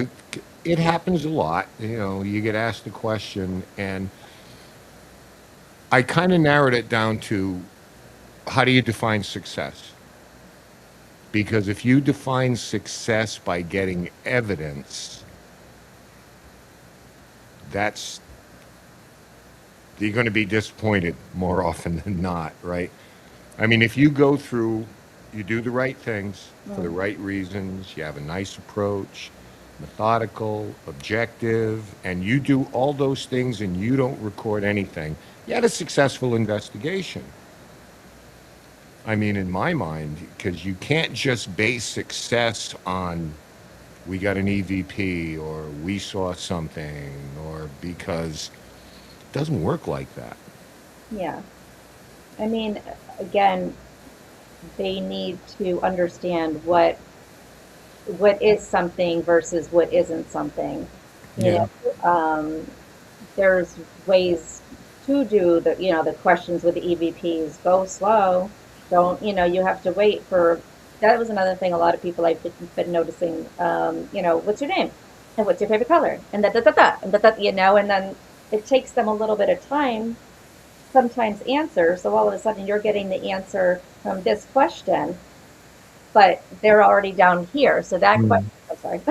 A: it happens a lot. You get asked a question, and I kind of narrowed it down to how do you define success? Because if you define success by getting evidence, that's you're going to be disappointed more often than not, right? I mean, if you go through, you do the right things for the
D: mm,
A: right reasons, you have a nice approach, methodical, objective, and you do all those things and you don't record anything, you had a successful investigation. I mean, in my mind, because you can't just base success on we got an EVP or we saw something or because it doesn't work like that.
D: yeah. I mean, again, they need to understand what is something versus what isn't something. You
A: Yeah.
D: know, there's ways to do the questions with the EVPs. Go slow. Don't, you have to wait for, that was another thing a lot of people I've been noticing, what's your name? And what's your favorite color? And and and then it takes them a little bit of time sometimes answer. So all of a sudden you're getting the answer from this question, but they're already down here. So that question,
A: Mm.
D: I'm sorry.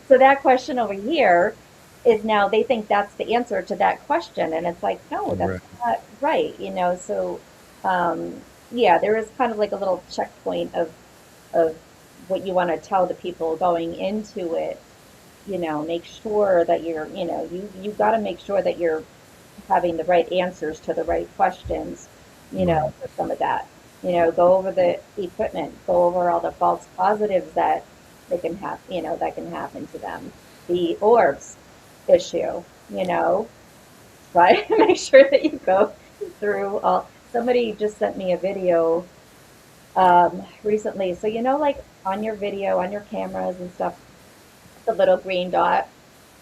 D: So that question over here is now they think that's the answer to that question. And it's like, no, that's
A: Right.
D: not right. So, yeah, there is kind of like a little checkpoint of what you want to tell the people going into it. Make sure that you got to make sure that you're having the right answers to the right questions,
A: Right.
D: for some of that. Go over the equipment, go over all the false positives that they can have, that can happen to them. The orbs issue, try to make sure that you go through all. Somebody just sent me a video recently. So, like on your video, on your cameras and stuff, the little green dot.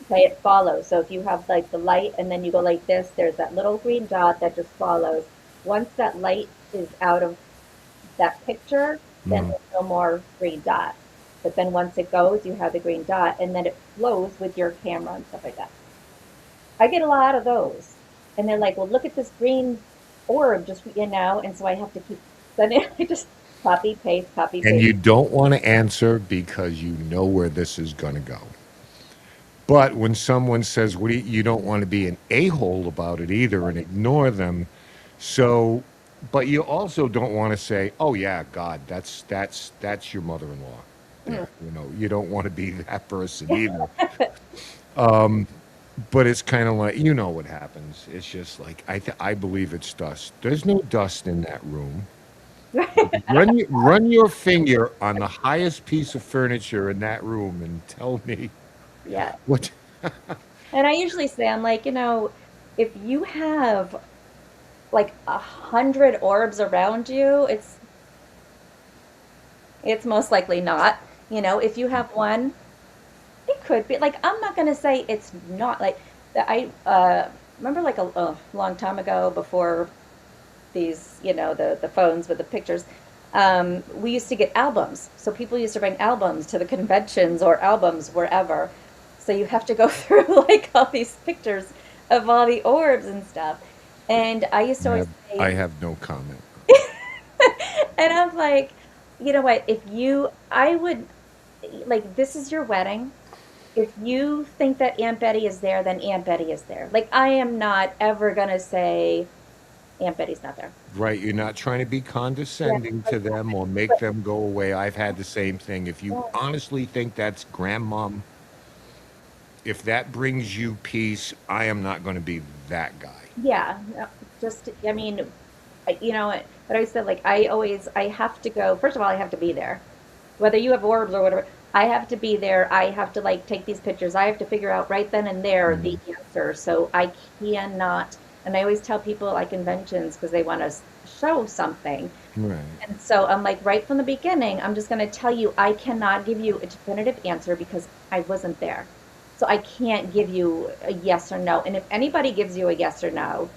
D: Okay, it follows. So if you have like the light and then you go like this, there's that little green dot that just follows. Once that light is out of that picture, then
A: Mm.
D: there's no more green dot. But then once it goes, you have the green dot and then it flows with your camera and stuff like that. I get a lot of those. And they're like, well, look at this green orb just, and so I have to keep sending, I just copy,
A: And
D: paste.
A: you don't want to answer because you know where this is going to go. But when someone says, "What do you don't want to be an a-hole about it either and ignore them." So, but you also don't want to say, "Oh yeah, God, that's your mother-in-law."
D: Mm.
A: Yeah, you don't want to be that person either. But it's kind of like what happens. It's just like I believe it's dust. There's no dust in that room. Run your finger on the highest piece of furniture in that room and tell me
D: Yeah.
A: what.
D: And I usually say, I'm like, if you have like 100 orbs around you, it's most likely not. If you have one, it could be. Like, I'm not gonna say it's not. Like, I remember like a long time ago before these, the phones with the pictures. We used to get albums. So people used to bring albums to the conventions or albums wherever. So you have to go through like all these pictures of all the orbs and stuff. And I used to
A: I
D: always
A: have, I
D: say,
A: have no comment.
D: and I'm like, you know what? I would, like, this is your wedding. If you think that Aunt Betty is there, then Aunt Betty is there. Like, I am not ever gonna say Aunt Betty's not there.
A: Right, you're not trying to be
D: Yeah,
A: condescending to them or make
D: but,
A: them go away. I've had the same thing. If you
D: but,
A: honestly think that's grandmom, if that brings you peace, I am not going to be that guy.
D: yeah, no, just, I mean, but I said, like, I have to go, first of all, I have to be there. Whether you have orbs or whatever, I have to be there. I have to like take these pictures. I have to figure out right then and there the
A: Mm,
D: answer. So I cannot, and I always tell people at conventions because they want to show something.
A: right.
D: And so I'm like, right from the beginning, I'm just going to tell you, I cannot give you a definitive answer because I wasn't there. So I can't give you a yes or no. And if anybody gives you a yes or no,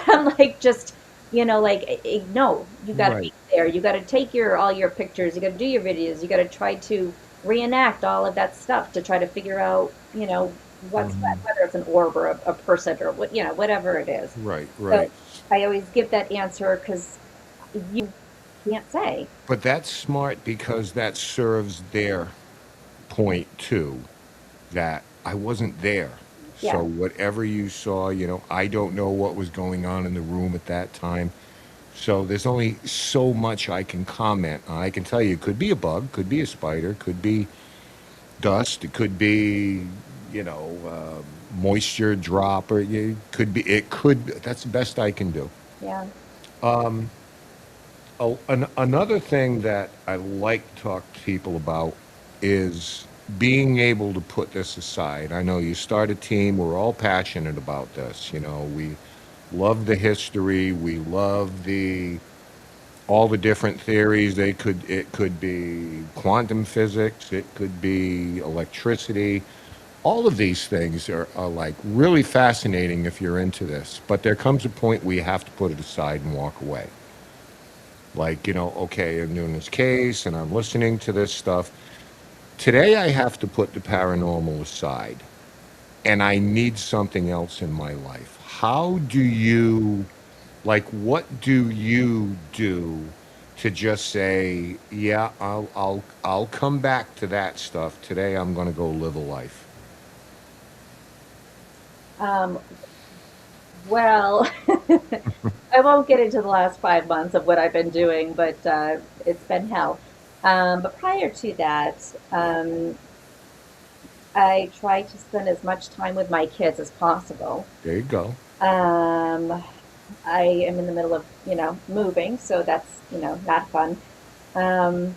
D: I'm like, just, no, you got to
A: Right.
D: be there. You got to take all your pictures. You got to do your videos. You got to try to reenact all of that stuff to try to figure out, what's what,
A: Mhm.
D: whether it's an orb or a person or whatever it is.
A: Right,
D: So
A: right.
D: I always give that answer because you can't say.
A: But that's smart because that serves their point too, that I wasn't there. So
D: Yeah.
A: whatever you saw, I don't know what was going on in the room at that time. So there's only so much I can comment on. I can tell you it could be a bug, could be a spider, could be dust, it could be, moisture drop, or that's the best I can do.
D: Yeah.
A: Oh, another thing that I like to talk to people about is being able to put this aside. I know you start a team, we're all passionate about this. We love the history, we love the all the different theories. It could be quantum physics, it could be electricity. All of these things are like really fascinating if you're into this. But there comes a point where you have to put it aside and walk away. Like, okay, I'm doing this case and I'm listening to this stuff. Today I have to put the paranormal aside and I need something else in my life. What do you do to just say, yeah, I'll come back to that stuff. Today I'm going to go live a life.
D: Um, well, I won't get into the last 5 months of what I've been doing, but it's been hell. But prior to that, I try to spend as much time with my kids as possible.
A: There you go.
D: Um, I am in the middle of, moving, so that's, not fun. Um,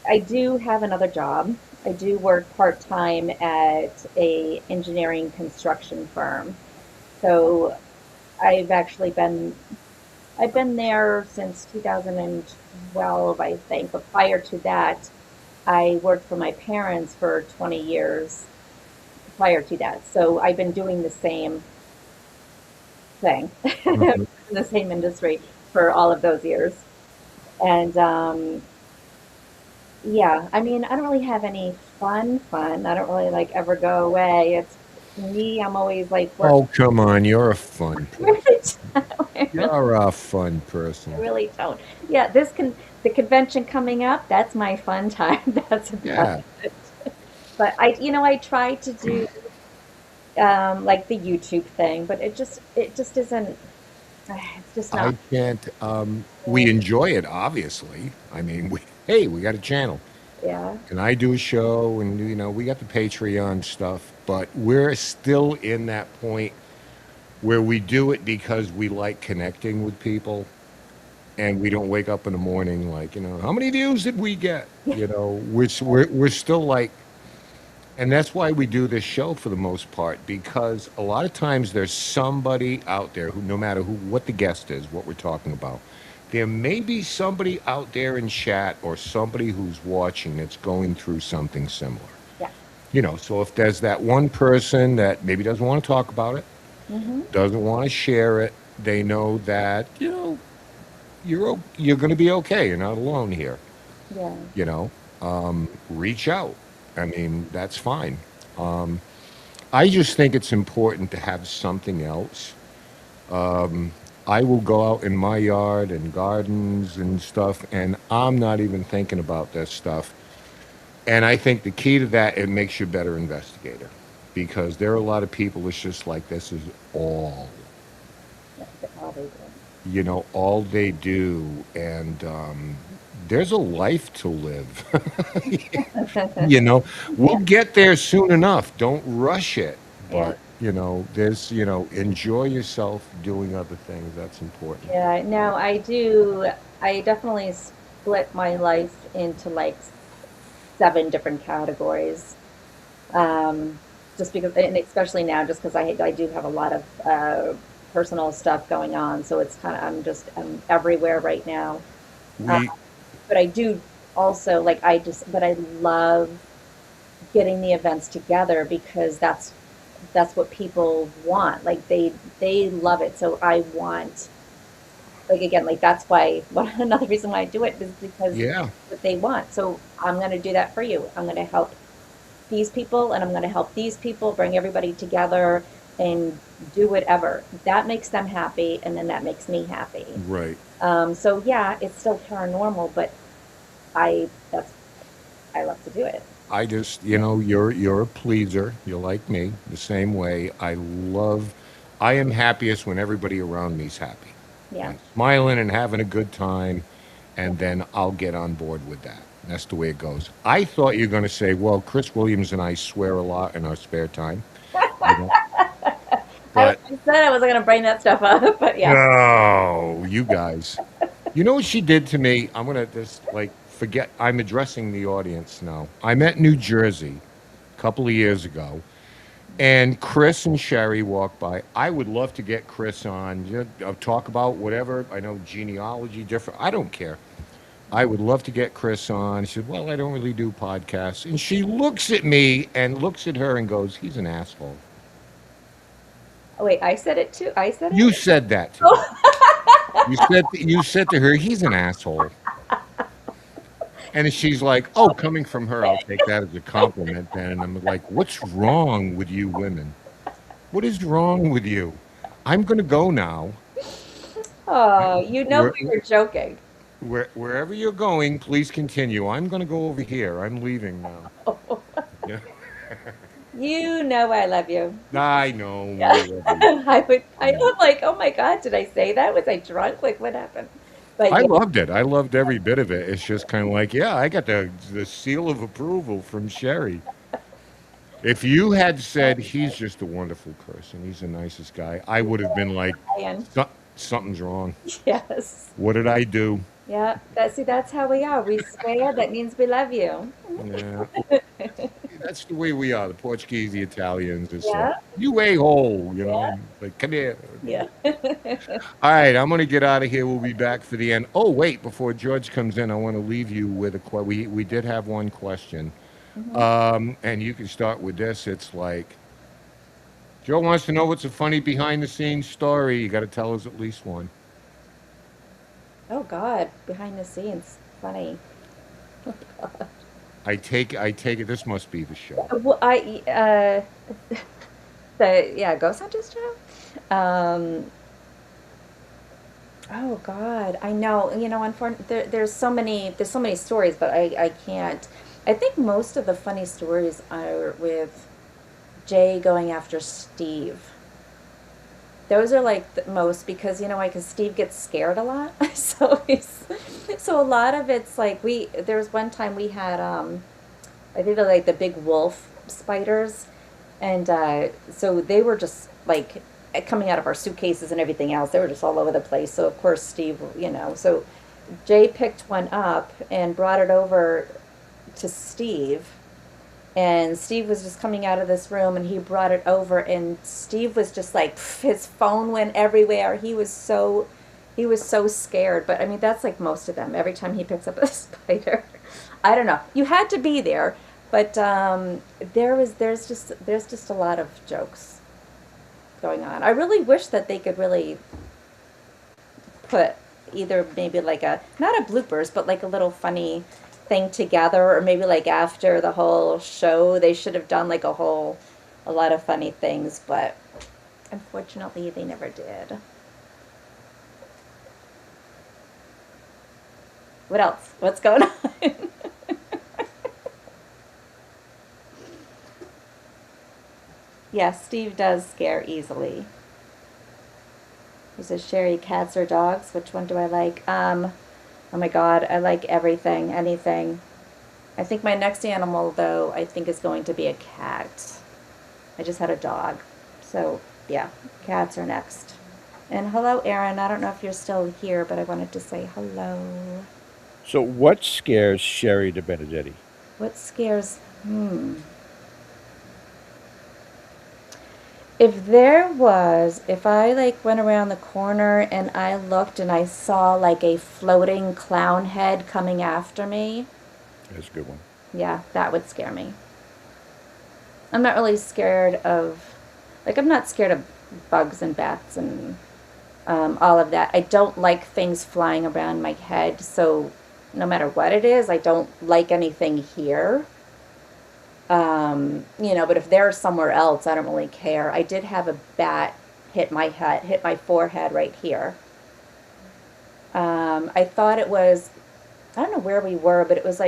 D: I do have another job. I do work part-time at a engineering construction firm. So I've actually I've been there since 2012, I think. But prior to that, I worked for my parents for 20 years prior to that. So I've been doing the same thing in
A: Mhm.
D: the same industry for all of those years. And yeah, I mean, I don't really have any fun. I don't really like ever go away. It's me, I'm always like working.
A: Oh, come on. You're a fun
D: I really
A: person.
D: don't.
A: You're a fun
D: I
A: person.
D: really don't. Yeah, the convention coming up, that's my fun time. That's about
A: Yeah.
D: it. But I try to do like the YouTube thing, but it just isn't it's just not
A: I can't. We
D: me.
A: enjoy it, obviously. I mean, hey, we got a channel,
D: Yeah.
A: and I do a show, and we got the Patreon stuff, but we're still in that point where we do it because we like connecting with people, and we don't wake up in the morning like, how many views did we get? We're still like, and that's why we do this show for the most part, because a lot of times there's somebody out there who, no matter what the guest is, what we're talking about, there may be somebody out there in chat or somebody who's watching that's going through something similar.
D: Yeah.
A: So if there's that one person that maybe doesn't want to talk about it,
D: Hmm.
A: doesn't want to share it, they know that, you're going to be okay. You're not alone here.
D: Yeah.
A: Reach out. I mean, that's fine. I just think it's important to have something else. I will go out in my yard and gardens and stuff, and I'm not even thinking about that stuff. And I think the key to that, it makes you a better investigator, because there are a lot of people that's just like, this is all,
D: That's all they do.
A: all they do. And there's a life to live. you know, we'll
D: Yeah.
A: get there soon enough. Don't rush it.
D: Yeah.
A: But, enjoy yourself doing other things. That's important.
D: Yeah, no, I do. I definitely split my life into like 7 different categories. Um, just because, and especially now, just because I do have a lot of personal stuff going on, so it's kind of I'm everywhere right now. Uh,
A: We,
D: but I do also like but I love getting the events together because that's what people want. Like they love it. So I want, like, again, like that's why another reason why I do it is because
A: yeah,
D: what they want. So I'm going to do that for you. I'm going to help these people and I'm going to help these people, bring everybody together and do whatever. That makes them happy and then that makes me happy.
A: right.
D: So yeah, it's still paranormal, but that's I love to do it.
A: I just, you know, you're a pleaser. You're like me, the same way. I am happiest when everybody around me's happy
D: Yeah.
A: and smiling and having a good time, and then I'll get on board with that. That's the way it goes. I thought you were going to say, well, Chris Williams and I swear a lot in our spare time, you know, but
D: I said I wasn't going to bring that stuff up, but yeah.
A: no, you guys. You know what she did to me? I'm gonna just like forget. I'm addressing the audience now. I'm at New Jersey a couple of years ago, and Chris and Shari walked by. I would love to get Chris on, talk about whatever. I know genealogy, different. I don't care. I would love to get Chris on. She said, "Well, I don't really do podcasts." And she looks at me and looks at her and goes, "He's an asshole."
D: Oh, wait, I said it too. I said
A: You
D: it.
A: said that to her. You said to her, "He's an asshole." And she's like, "Oh, coming from her, I'll take that as a compliment then." And I'm like, "What's wrong with you women? What is wrong with you? I'm going to go now.
D: Oh, you know
A: Where,
D: we were joking.
A: wherever you're going, please continue. I'm going to go over here. I'm leaving now." Yeah.
D: You know I love you.
A: I know.
D: Yeah.
A: I love you.
D: I am like, oh my God, did I say that? Was I drunk? Like, what happened? But
A: I
D: yeah,
A: loved it. I loved every bit of it. It's just kind of like, yeah, I got the seal of approval from Sherry. If you had said he's just a wonderful person, he's the nicest guy, I would have been like,
D: Ian.
A: Something's wrong.
D: Yes.
A: What did I do?
D: Yeah. That's how we are. We swear that means we love you.
A: Yeah, that's the way we are. The Portuguese, the Italians. It's like,
D: Yeah.
A: you a-hole,
D: Yeah.
A: like, come here.
D: Yeah.
A: All right, I'm going to get out of here. We'll be back for the end. Oh, wait, before George comes in, I want to leave you with we did have one question.
D: Mhm.
A: And you can start with this. It's like, Joe wants to know what's a funny behind the scenes story. You got to tell us at least one.
D: Oh God, behind the scenes, funny. Oh God.
A: I take it this must be the show.
D: Well, yeah, Ghost Hunters show. Oh God, I know. You know, unfortunately, there's so many stories, but I can't. I think most of the funny stories are with Jay going after Steve. Those are like the most because you know why? Because Steve gets scared a lot, so a lot of it's like there was one time we had I think they're like the big wolf spiders, and so they were just like coming out of our suitcases and everything else. They were just all over the place. So of course Steve, you know, so Jay picked one up and brought it over to Steve. And Steve was just coming out of this room and he brought it over and Steve was just like his phone went everywhere. He was so scared. But I mean that's like most of them. Every time he picks up a spider. I don't know. You had to be there, but there's just a lot of jokes going on. I really wish that they could really put either maybe like a not a bloopers, but like a little funny thing together, or maybe like after the whole show they should have done like a lot of funny things, but unfortunately they never did. What else? What's going on? Yeah, Steve does scare easily. He says, Sherry, cats or dogs? Which one do I like? Oh my God, I like everything, anything. I think my next animal, though, I think is going to be a cat. I just had a dog. So, yeah, cats are next. And hello, Aaron. I don't know if you're still here, but I wanted to say hello.
C: So, what scares Sherry DiBenedetti?
D: What scares? If I like went around the corner and I looked and I saw like a floating clown head coming after me,
C: That's a good one.
D: yeah, that would scare me. I'm not really scared of, like, I'm not scared of bugs and bats and all of that. I don't like things flying around my head, so no matter what it is, I don't like anything here. But if they're somewhere else, I don't really care. I did have a bat hit my forehead right here. I thought it was, I don't know where we were, but it was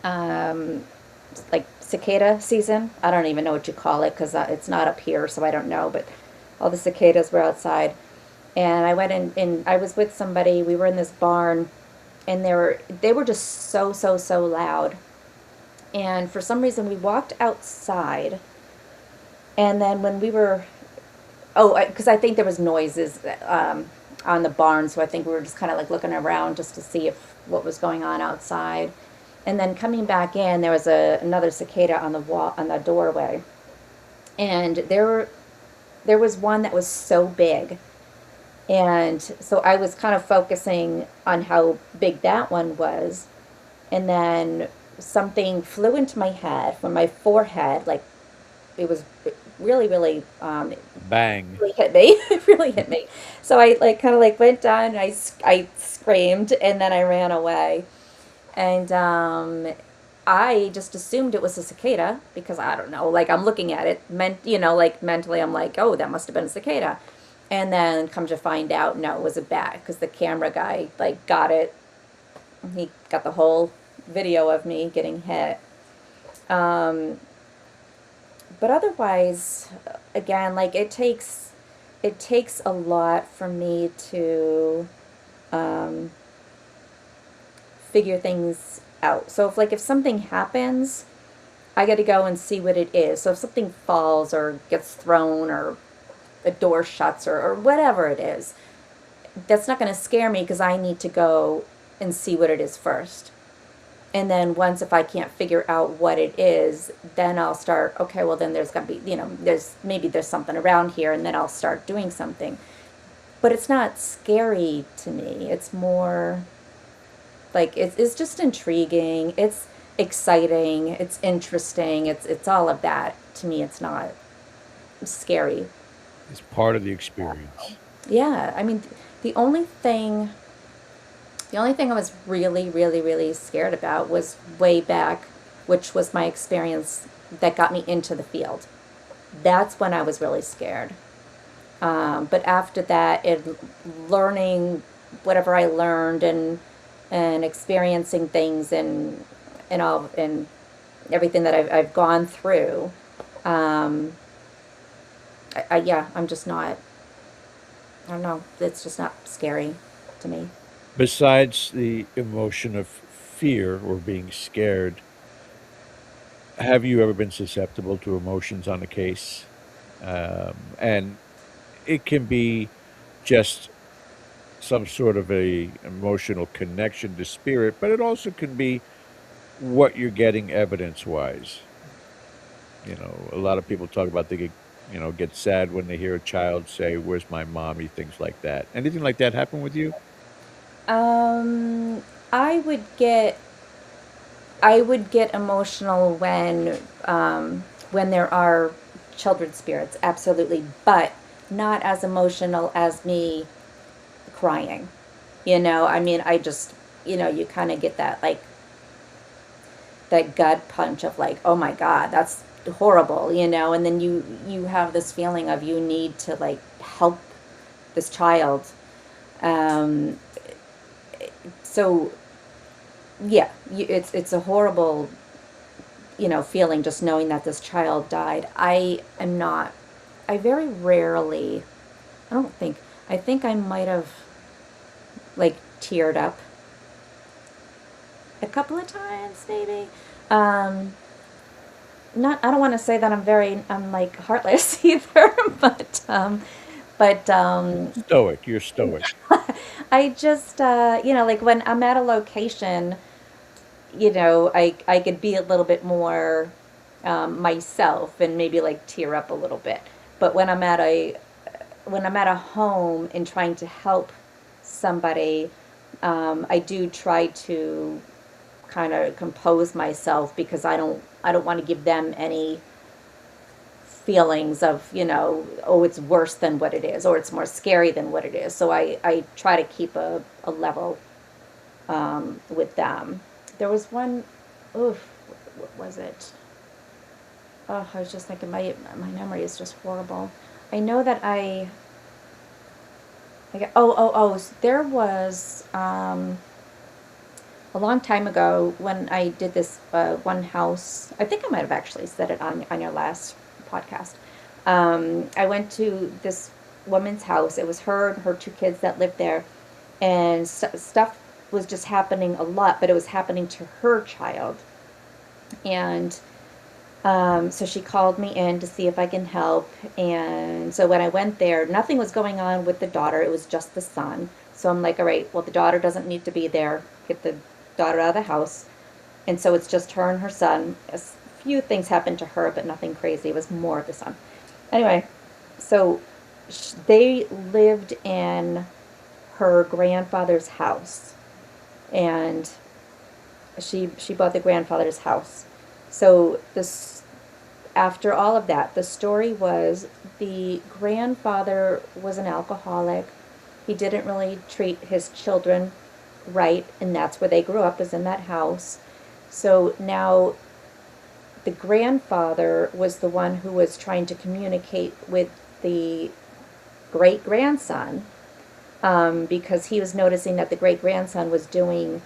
D: um, like cicada season. I don't even know what you call it because it's not up here, so I don't know. But all the cicadas were outside, and I went in. I was with somebody. We were in this barn, and they were just so loud. And for some reason, we walked outside, and then when we were, oh, because I think there was noises on the barn, so I think we were just kind of like looking around just to see if what was going on outside. And then coming back in, there was another cicada on the wall on the doorway, and there was one that was so big, and so I was kind of focusing on how big that one was, and then something flew into my head from my forehead, like it was really
C: Bang.
D: really hit me. It really hit me. So I like kind of like went down and I screamed and then I ran away. And I just assumed it was a cicada because I don't know, like I'm looking at it, like mentally I'm like, oh, that must have been a cicada. And then come to find out, no, it was a bat because the camera guy like got it. He got the whole video of me getting hit. Um, but otherwise, again, like it takes a lot for me to um, figure things out. So if something happens, I got to go and see what it is. So if something falls or gets thrown or a door shuts or whatever it is, that's not going to scare me because I need to go and see what it is first. And then once if I can't figure out what it is, then I'll start, okay, well then there's got to be, there's something around here and then I'll start doing something. But it's not scary to me. It's more like it's just intriguing. It's exciting. It's interesting. It's all of that. To me, it's not scary.
C: It's part of the experience.
D: Yeah, I mean, the only thing the only thing I was really scared about was way back, which was my experience that got me into the field. That's when I was really scared. But after that, learning whatever I learned and experiencing things and all and everything that I've gone through, yeah, I'm just not. I don't know. It's just not scary to me.
C: Besides the emotion of fear or being scared, have you ever been susceptible to emotions on a case? And it can be just some sort of a emotional connection to spirit, but it also can be what you're getting evidence-wise. A lot of people talk about get sad when they hear a child say, "Where's my mommy?" Things like that. Anything like that happen with you?
D: Um, I would get I would get emotional when there are children spirits, absolutely, but not as emotional as me crying. I mean, I just, you kind of get that gut punch of like, oh my God, that's horrible, and then you have this feeling of you need to like help this child. Um, so yeah, it's a horrible, feeling just knowing that this child died. I very rarely, I don't think, I think I might have like teared up a couple of times maybe. Um, I don't want to say that I'm like heartless either, but
C: Stoic. You're stoic.
D: I just, like when I'm at a location I could be a little bit more myself and maybe like tear up a little bit. But when I'm at a home and trying to help somebody, I do try to kind of compose myself because I don't want to give them any feelings of, oh, it's worse than what it is, or it's more scary than what it is. So I try to keep a level with them. There was one, oof, what was it? Oh, I was just thinking my memory is just horrible. I know that there was a long time ago when I did this one house. I think I might have actually said it on your last podcast. I went to this woman's house. It was her and her two kids that lived there, and stuff was just happening a lot, but it was happening to her child. And so she called me in to see if I can help. And so when I went there, nothing was going on with the daughter. It was just the son. So I'm like, all right, well, the daughter doesn't need to be there. Get the daughter out of the house. And so it's just her and her son. A few things happened to her, but nothing crazy. It was more of the son. Anyway, so they lived in her grandfather's house. And she bought the grandfather's house. So after all of that, the story was the grandfather was an alcoholic. He didn't really treat his children right, and that's where they grew up, was in that house. So now the grandfather was the one who was trying to communicate with the great grandson, because he was noticing that the great grandson was doing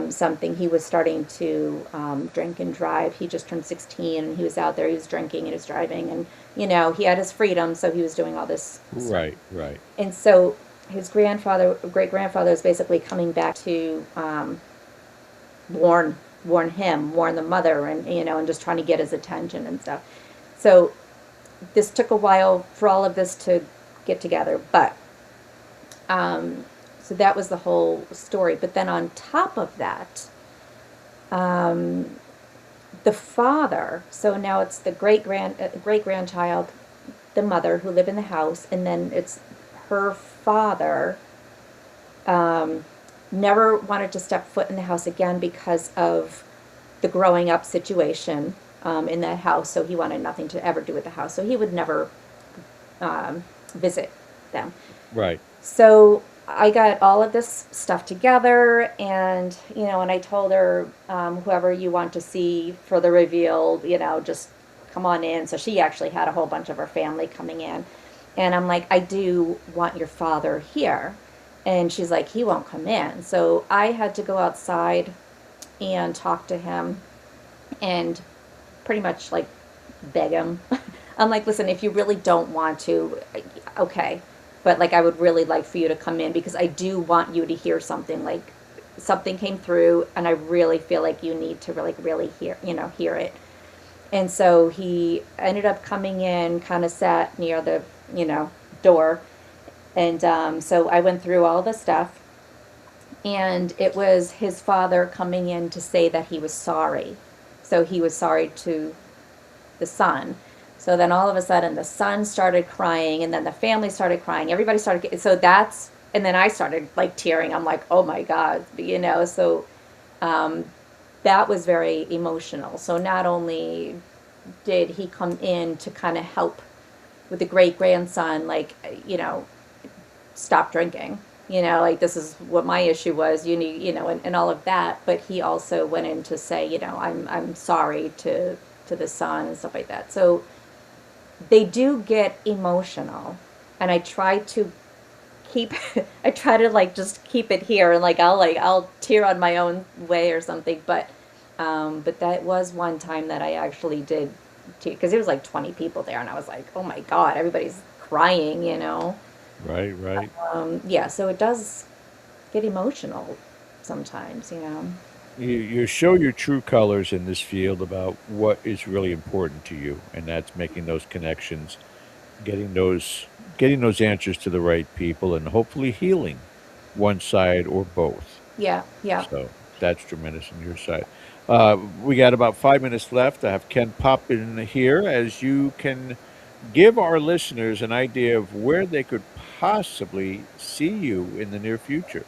D: something. He was starting to drink and drive. He just turned 16 and he was out there, he was drinking and he was driving, and he had his freedom, so he was doing all this stuff.
C: Right, right.
D: And so his great grandfather is basically coming back to warn the mother, and just trying to get his attention and stuff. So this took a while for all of this to get together, but so that was the whole story. But then on top of that, the father, so now it's the great grandchild, the mother who lived in the house, and then it's her father, never wanted to step foot in the house again because of the growing up situation in that house. So he wanted nothing to ever do with the house. So he would never visit them.
C: Right.
D: So I got all of this stuff together, and and I told her, whoever you want to see for the reveal, just come on in. So she actually had a whole bunch of her family coming in, and I'm like, I do want your father here. And she's like, he won't come in. So I had to go outside and talk to him and pretty much like beg him. I'm like, listen, if you really don't want to, okay. But like, I would really like for you to come in because I do want you to hear something. Like, something came through and I really feel like you need to really hear it. And so he ended up coming in, kind of sat near the, door. And so I went through all the stuff, and it was his father coming in to say that he was sorry. So he was sorry to the son. So then all of a sudden the son started crying, and then the family started crying. Everybody started, and then I started like tearing. I'm like, oh my God, so that was very emotional. So not only did he come in to kind of help with the great grandson, like, stop drinking, like this is what my issue was, you need, and all of that. But he also went in to say, I'm sorry to the son and stuff like that. So they do get emotional, and I try to just keep it here, and I'll tear on my own way or something. But that was one time that I actually did, because there was like 20 people there, and I was like, oh my God, everybody's crying,
C: Right, right.
D: Yeah, so it does get emotional sometimes,
C: You show your true colors in this field about what is really important to you, and that's making those connections, getting those answers to the right people, and hopefully healing one side or both.
D: Yeah, yeah.
C: So That's tremendous on your side. We got about 5 minutes left. I have Ken pop in here as you can give our listeners an idea of where they could possibly see you in the near future.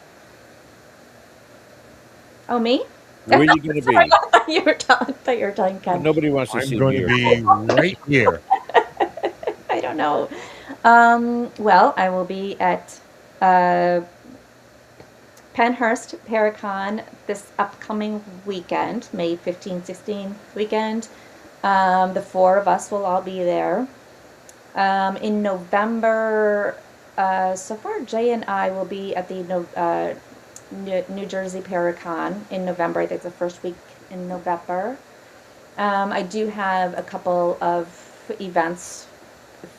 D: Oh, me?
C: Where are you going to
D: Sorry,
C: be?
D: I thought you were telling
C: Well,
D: Ken.
C: nobody wants to
A: I'm
C: see
A: going
C: me
A: to
C: or
A: be right here.
D: I don't know. Well, I will be at uh, Penhurst Paracon this upcoming weekend, May 15, 16 weekend. The four of us will all be there. In November, so far Jay and I will be at the New Jersey Paracon in November. I think it's the first week in November. I do have a couple of events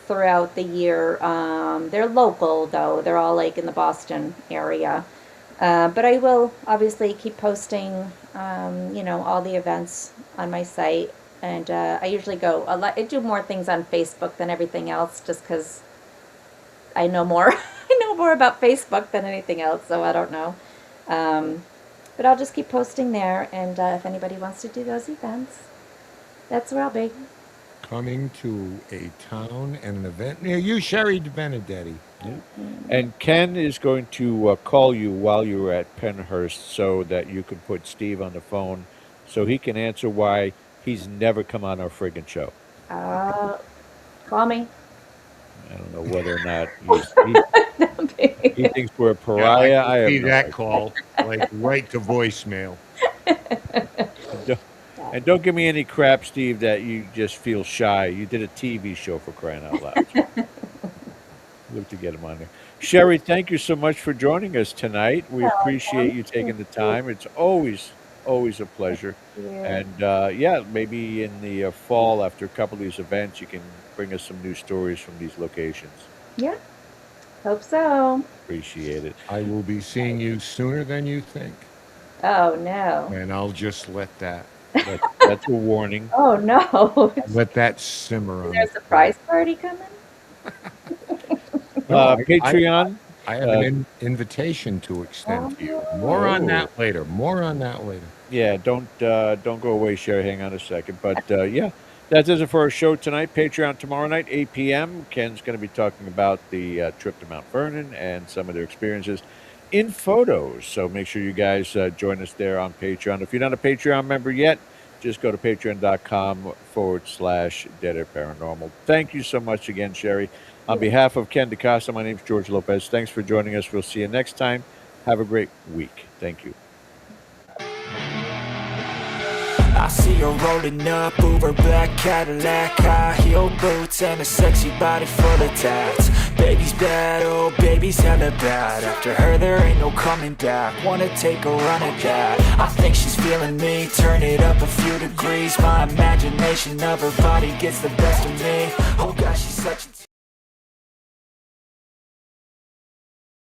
D: throughout the year. They're local though. They're all like in the Boston area. But I will obviously keep posting, all the events on my site. And I usually go a lot. I do more things on Facebook than everything else, just because I know more. I know more about Facebook than anything else. So I don't know. But I'll just keep posting there. And if anybody wants to do those events, that's where I'll be.
A: Coming to a town and an event near you, Shari DiBenedetti.
C: Yeah. And Ken is going to call you while you're at Penhurst so that you can put Steve on the phone so he can answer why he's never come on our friggin' show.
D: Call me.
C: I don't know whether or not he thinks we're a pariah.
A: Yeah,
C: I
A: I
C: have
A: see
C: no
A: that
C: idea.
A: call, like right to voicemail.
C: And don't give me any crap, Steve, that you just feel shy. You did a TV show, for crying out loud. Look to get him on there. Shari, thank you so much for joining us tonight. We appreciate you taking the time. It's always a pleasure. And maybe in the fall, after a couple of these events, you can bring us some new stories from these locations.
D: Yeah, hope so.
C: Appreciate it.
A: I will be seeing you sooner than you think,
D: Oh no.
A: and I'll just let that
C: That's a warning.
D: Oh no.
A: let that simmer
D: Is
A: on.
D: there a surprise party coming?
C: Patreon.
A: I have an invitation to extend to you. More on that later.
C: Yeah, don't go away, Shari. Hang on a second. But that does it for our show tonight. Patreon tomorrow night, 8 p.m. Ken's going to be talking about the trip to Mount Vernon and some of their experiences in photos. So make sure you guys join us there on Patreon. If you're not a Patreon member yet, just go to patreon.com/Dead Air Paranormal. Thank you so much again, Shari. On behalf of Ken DaCosta, my name is George Lopez. Thanks for joining us. We'll see you next time. Have a great week. Thank you.
I: I see her rolling up, Uber black Cadillac, high heel boots and a sexy body full of tats. Baby's bad, oh baby's hella bad. After her there ain't no coming back. Wanna take a run at that. I think she's feeling me, turn it up a few degrees. My imagination of her body gets the best of me. Oh gosh, she's such a